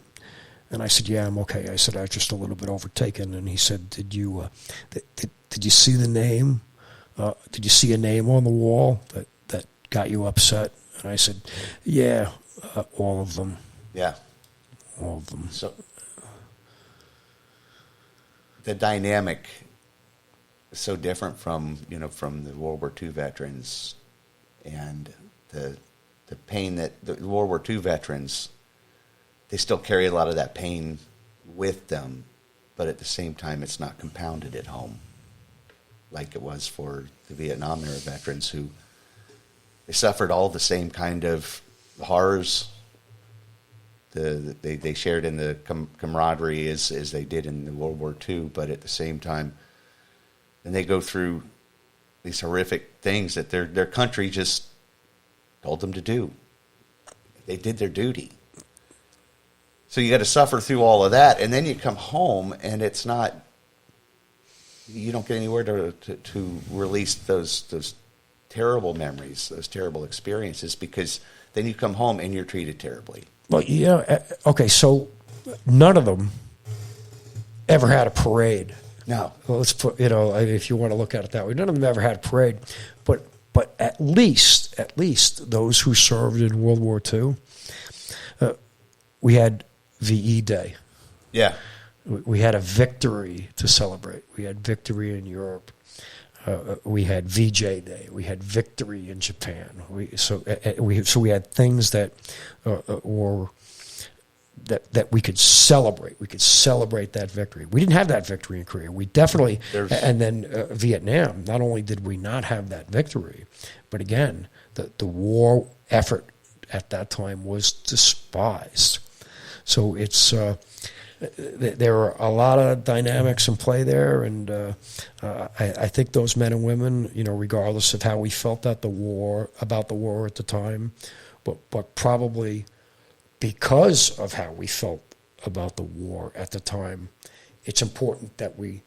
And I said, "Yeah, I'm okay." I said, "I was just a little bit overtaken." And he said, "Did you see the name? Did you see a name on the wall that got you upset?" And I said, "Yeah, all of them." Yeah, all of them. So the dynamic is so different from the World War II veterans, and the pain that the World War II veterans. They still carry a lot of that pain with them, but at the same time, it's not compounded at home like it was for the Vietnam era veterans who they suffered all the same kind of horrors. They shared in the camaraderie as they did in the World War II, but at the same time, then they go through these horrific things that their country just told them to do. They did their duty. So you got to suffer through all of that, and then you come home, and it's not. You don't get anywhere to release those terrible memories, those terrible experiences, because then you come home and you're treated terribly. Well, okay, so none of them ever had a parade. No. Well, let's put, if you want to look at it that way, none of them ever had a parade, but at least those who served in World War II, we had VE Day. Yeah. We had a victory to celebrate. We had victory in Europe. we had VJ Day, we had Victory in Japan. We had things that were that we could celebrate. We could celebrate that victory. We didn't have that victory in Korea. We definitely, and then Vietnam. Not only did we not have that victory, but again, the war effort at that time was despised. So it's there are a lot of dynamics in play there, and I think those men and women, regardless of how we felt about the war at the time, but probably because of how we felt about the war at the time, it's important that we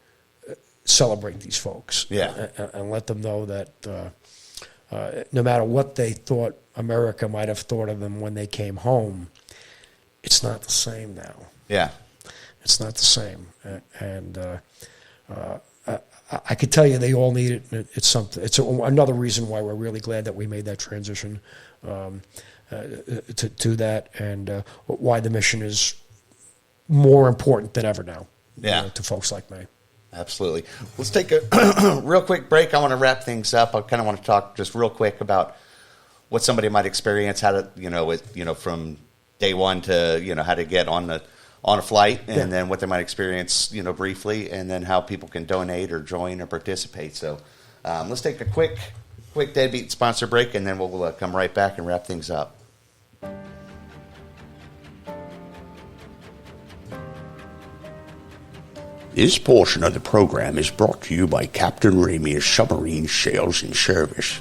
celebrate these folks, and let them know that no matter what they thought America might have thought of them when they came home, it's not the same now. Yeah. It's not the same, and I could tell you they all need it. It's something. It's another reason why we're really glad that we made that transition to that, and why the mission is more important than ever now. Yeah. To folks like me. Absolutely. Let's take a real quick break. I want to wrap things up. I kind of want to talk just real quick about what somebody might experience, how to from day one to how to get on a flight, and then what they might experience, briefly, and then how people can donate or join or participate. So let's take a quick Deadbeat sponsor break, and then we'll come right back and wrap things up. This portion of the program is brought to you by Captain Ramia's Submarine Sales and Service.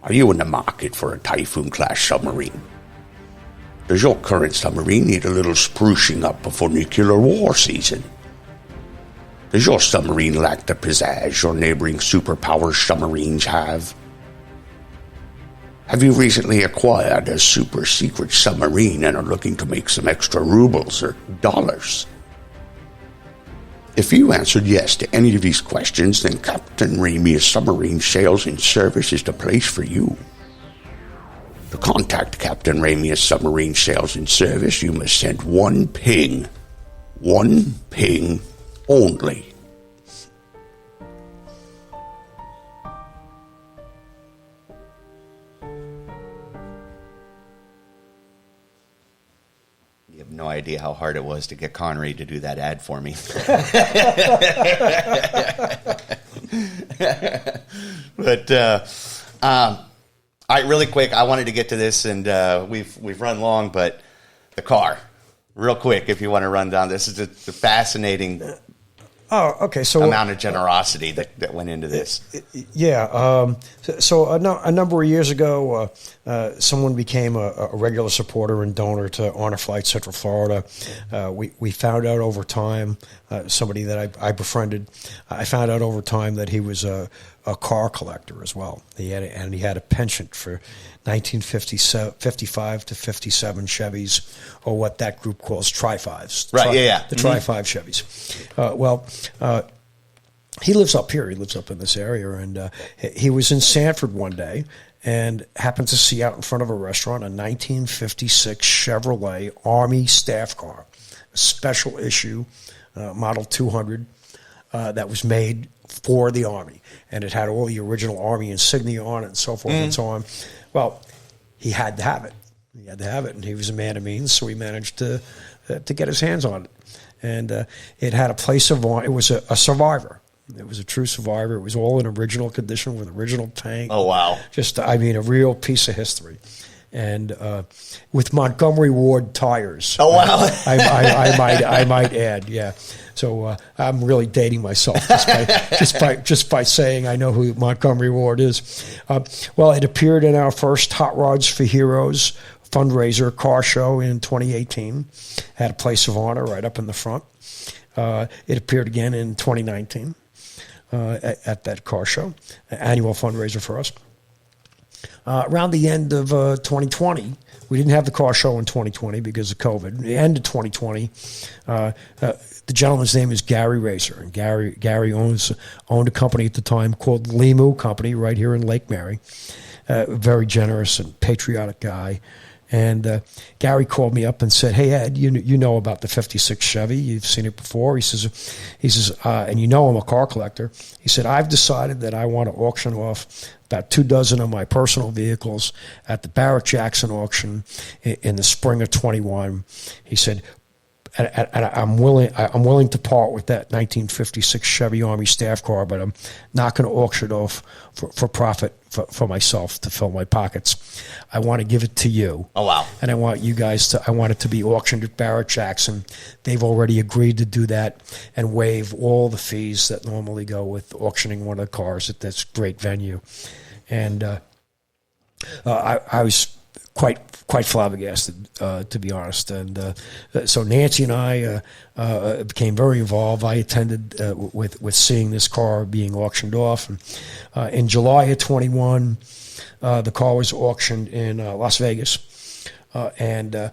Are you in the market for a Typhoon-class submarine? Does your current submarine need a little sprucing up before nuclear war season? Does your submarine lack the pizzazz your neighboring superpower submarines have? Have you recently acquired a super secret submarine and are looking to make some extra rubles or dollars? If you answered yes to any of these questions, then Captain Ramia's Submarine Sales and Service is the place for you. To contact Captain Ramia's Submarine Sales and Service, you must send one ping. One ping only. You have no idea how hard it was to get Connery to do that ad for me. But all right, really quick, I wanted to get to this, and we've run long, but the car, real quick, if you want to run down, this is a fascinating amount of generosity that went into this. Yeah. So a number of years ago, someone became a regular supporter and donor to Honor Flight Central Florida. We found out over time, somebody that I befriended, I found out over time that he was a car collector as well. He had a penchant for 1955 to 57 Chevys, or what that group calls Tri-5s. Right, The Tri-5 Chevys. He lives up here. He lives up in this area, and he was in Sanford one day and happened to see out in front of a restaurant a 1956 Chevrolet Army staff car, a special issue, Model 200, that was made for the Army, and it had all the original Army insignia on it and so forth and so on. Well, he had to have it. And he was a man of means, so he managed to get his hands on it. And it had a place of honor. It was a Survivor. It was a true Survivor. It was all in original condition with original tank. Oh, wow. Just, a real piece of history. And with Montgomery Ward tires. Oh, wow. I might add, yeah. So I'm really dating myself just by saying I know who Montgomery Ward is. Well, it appeared in our first Hot Rods for Heroes fundraiser car show in 2018. Had a place of honor right up in the front. It appeared again in 2019 at that car show, annual fundraiser for us. Around the end of 2020, we didn't have the car show in 2020 because of COVID. The end of 2020, the gentleman's name is Gary Racer, and Gary owned a company at the time called Limu Company right here in Lake Mary. Very generous and patriotic guy, And Gary called me up and said, "Hey Ed, you know about the '56 Chevy? You've seen it before." He says, and you know I'm a car collector. He said, "I've decided that I want to auction off about 24 of my personal vehicles at the Barrett-Jackson auction in the spring of '21." He said, and I'm willing to part with that 1956 Chevy Army staff car, but I'm not going to auction it off for profit for myself to fill my pockets. I want to give it to you. Oh, wow. And I want you guys I want it to be auctioned at Barrett-Jackson. They've already agreed to do that and waive all the fees that normally go with auctioning one of the cars at this great venue. And I was quite flabbergasted, to be honest. And so Nancy and I became very involved. I attended with seeing this car being auctioned off. And in July of '21, the car was auctioned in Las Vegas and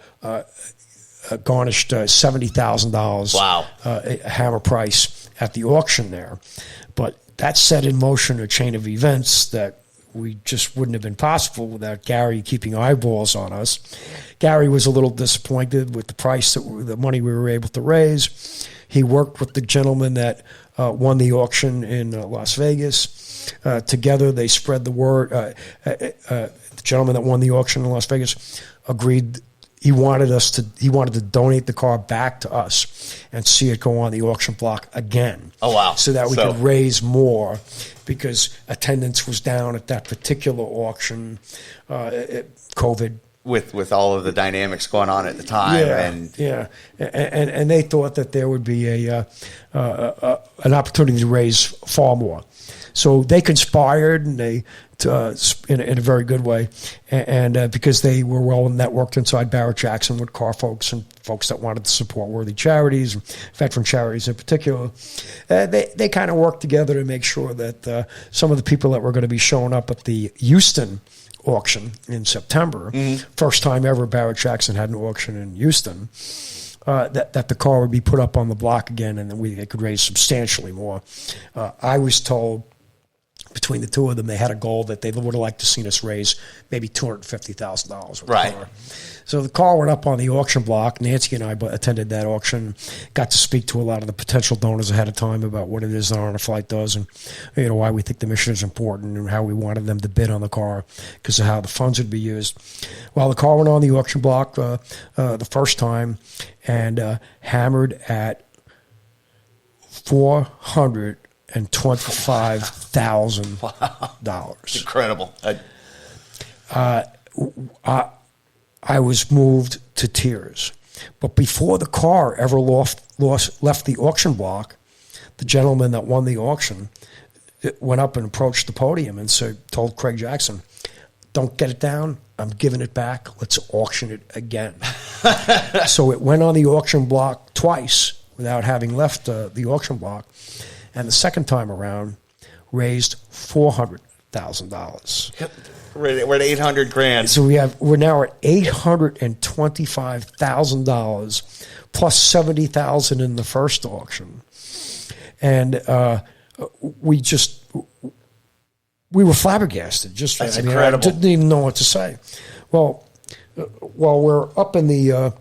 garnished $70,000. Wow. Hammer price at the auction there. But that set in motion a chain of events that we just wouldn't have been possible without Gary keeping eyeballs on us. Gary was a little disappointed with the price, the money we were able to raise. He worked with the gentleman that won the auction in Las Vegas. Together, they spread the word. The gentleman that won the auction in Las Vegas agreed. He wanted to donate the car back to us and see it go on the auction block again. Oh, wow. So that we could raise more, because attendance was down at that particular auction. COVID. With all of the dynamics going on at the time. And they thought that there would be an opportunity to raise far more. So they conspired, and they in a very good way, and because they were well networked inside Barrett-Jackson with car folks and folks that wanted to support worthy charities, veteran charities in particular, they kind of worked together to make sure that some of the people that were going to be showing up at the Houston auction in September, first time ever Barrett-Jackson had an auction in Houston, that the car would be put up on the block again, and then they could raise substantially more. I was told between the two of them, they had a goal that they would have liked to seen us raise maybe $250,000 with the car. So the car went up on the auction block. Nancy and I attended that auction, got to speak to a lot of the potential donors ahead of time about what it is that On a Flight does, and why we think the mission is important, and how we wanted them to bid on the car because of how the funds would be used. Well, the car went on the auction block the first time and hammered at $425,000. Incredible. I was moved to tears. But before the car ever left the auction block, the gentleman that won the auction went up and approached the podium and told Craig Jackson, "Don't get it down. I'm giving it back. Let's auction it again." So it went on the auction block twice without having left the auction block. And the second time around, raised $400,000. We're at $800,000. So we're now at $825,000 plus $70,000 in the first auction, and we were flabbergasted. That's incredible. I didn't even know what to say. Well, while we're up in the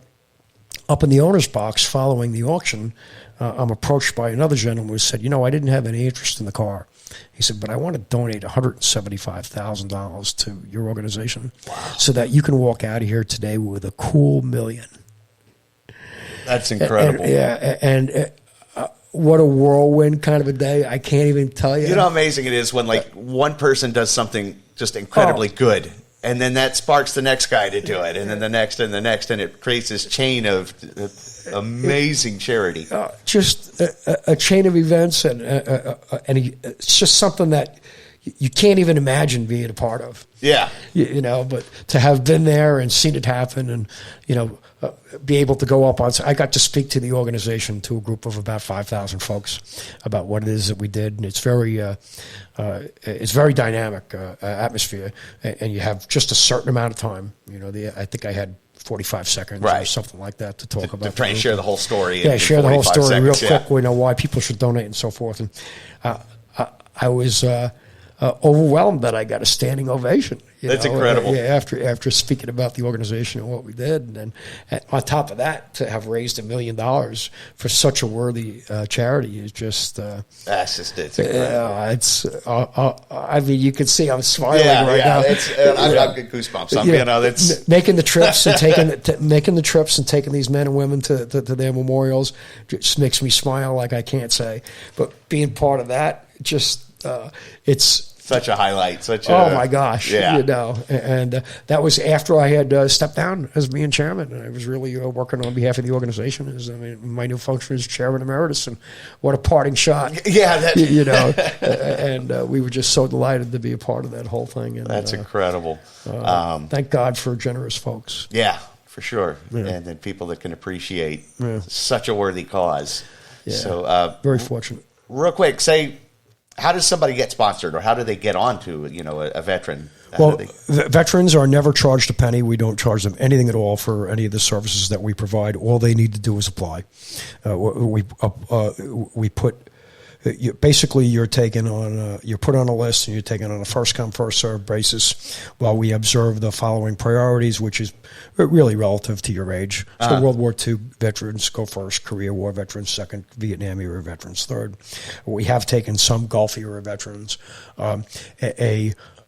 owner's box following the auction, I'm approached by another gentleman who said, I didn't have any interest in the car. He said, but I want to donate $175,000 to your organization so that you can walk out of here today with a cool $1 million. That's incredible. And what a whirlwind kind of a day. I can't even tell you. You know how amazing it is when one person does something just incredibly good, and then that sparks the next guy to do it, and then the next, and it creates this chain of amazing charity. Just a chain of events, and it's just something that you can't even imagine being a part of. Yeah. But to have been there and seen it happen, and, be able to go up on. I got to speak to the organization, to a group of about 5,000 folks, about what it is that we did, and it's very dynamic atmosphere, and you have just a certain amount of time. I think I had 45 seconds or something like that to talk about. To try and share the whole story. Share the whole story real quick. We know why people should donate and so forth. And I was overwhelmed that I got a standing ovation. That's incredible. After speaking about the organization and what we did, and then on top of that, to have raised $1 million for such a worthy charity is just. That's just it's incredible. It's. I mean, you can see I'm smiling right now. I've got goosebumps. That's making the trips and taking these men and women to their memorials just makes me smile like I can't say. But being part of that, just it's. Such a highlight. Oh my gosh! Yeah. And that was after I had stepped down as being chairman, and I was really working on behalf of the organization. My new function is chairman emeritus, and what a parting shot! Yeah, and we were just so delighted to be a part of that whole thing. And, that's incredible. Thank God for generous folks. Yeah, for sure, and then people that can appreciate such a worthy cause. Yeah. So very fortunate. Real quick, how does somebody get sponsored, or how do they get onto a veteran? Veterans are never charged a penny. We don't charge them anything at all for any of the services that we provide. All they need to do is apply. We put. Basically, you're taken on. You're put on a list, and you're taken on a first come first served basis. While we observe the following priorities, which is really relative to your age. So, World War II veterans go first, Korea War veterans second, Vietnam era veterans third. We have taken some Gulf era veterans. A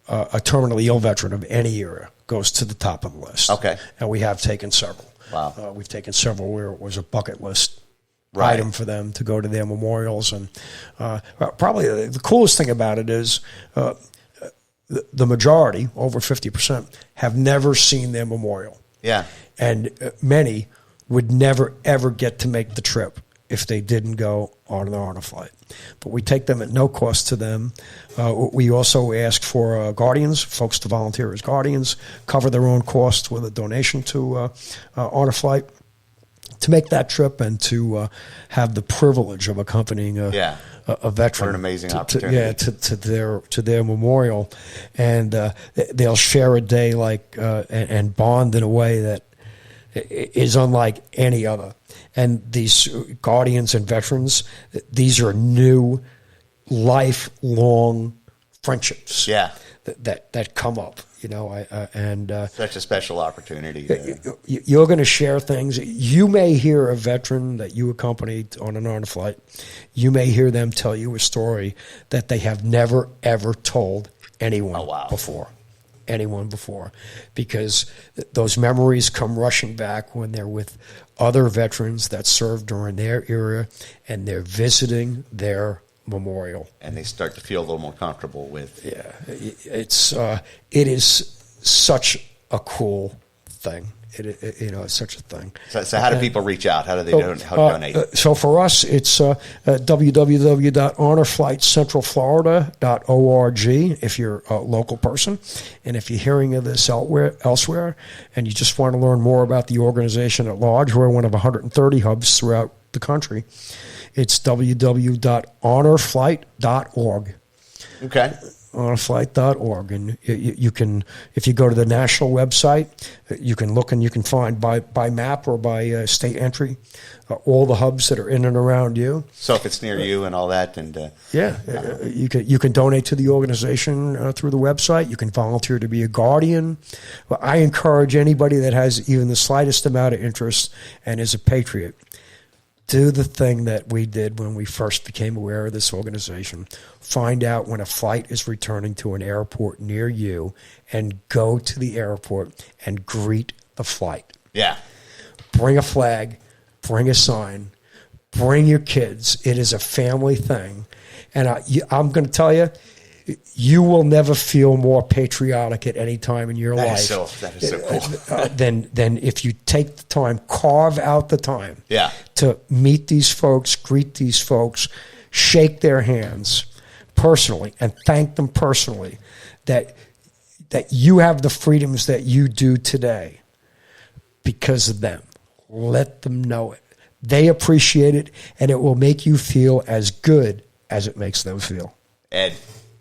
terminally ill veteran of any era goes to the top of the list. Okay, and we have taken several. Wow, we've taken several where it was a bucket list. Item for them to go to their memorials. And probably the coolest thing about it is the majority, over 50%, have never seen their memorial. Yeah. And many would never, ever get to make the trip if they didn't go on an honor flight. But we take them at no cost to them. We also ask for guardians, folks to volunteer as guardians, cover their own costs with a donation to honor flight, to make that trip and to have the privilege of accompanying a veteran. What an amazing opportunity. To their memorial. And they'll share a day and bond in a way that is unlike any other. And these guardians and veterans, these are new, lifelong friendships that come up. Such a special opportunity. You're going to share things. You may hear a veteran that you accompanied on an honor flight. You may hear them tell you a story that they have never, ever told anyone before. Anyone before. Because those memories come rushing back when they're with other veterans that served during their era and they're visiting their memorial, and they start to feel a little more comfortable with. Yeah, it is such a cool thing. It's such a thing. So how do people reach out? How do they donate? So for us, it's www.honorflightcentralflorida.org if you're a local person. And if you're hearing of this elsewhere and you just want to learn more about the organization at large, we're one of 130 hubs throughout the country. It's www.honorflight.org. Okay. Honorflight.org. And you can, if you go to the national website, you can look and you can find by map or by state entry all the hubs that are in and around you. So if it's near you and all that, and you can donate to the organization through the website. You can volunteer to be a guardian. Well, I encourage anybody that has even the slightest amount of interest and is a patriot, do the thing that we did when we first became aware of this organization. Find out when a flight is returning to an airport near you and go to the airport and greet the flight. Yeah. Bring a flag, bring a sign, bring your kids. It is a family thing. And I'm going to tell you, you will never feel more patriotic at any time in your life. That is so cool. Than if you take the time, carve out the time to meet these folks, greet these folks, shake their hands personally, and thank them personally that you have the freedoms that you do today because of them. Let them know it. They appreciate it, and it will make you feel as good as it makes them feel. Ed,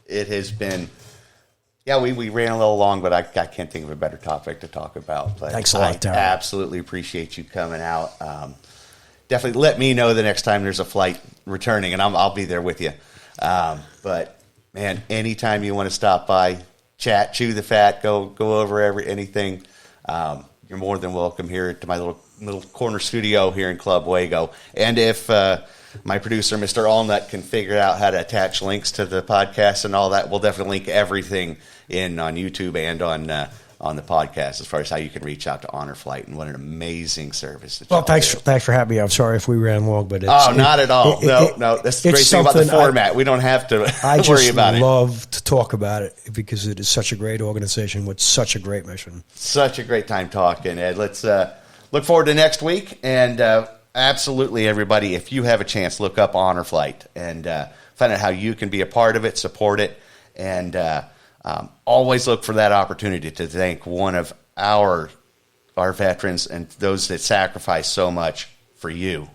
it has been, we ran a little long, but I can't think of a better topic to talk about. But thanks a lot, Darren. I absolutely appreciate you coming out. Definitely let me know the next time there's a flight returning, and I'll be there with you. But man, anytime you want to stop by, chat, chew the fat, go over anything, you're more than welcome here to my little corner studio here in Club Wago. And if my producer, Mr. Allnut, can figure out how to attach links to the podcast and all that, we'll definitely link everything in on YouTube and on the podcast as far as how you can reach out to Honor Flight, and what an amazing service. Thanks for having me. I'm sorry if we ran long, but not at all. No. That's the great thing about the format. We don't have to worry about it. I just love to talk about it because it is such a great organization with such a great mission. Such a great time talking, Ed. Let's look forward to next week. And absolutely, everybody, if you have a chance, look up Honor Flight and find out how you can be a part of it, support it, and always look for that opportunity to thank one of our veterans and those that sacrifice so much for you.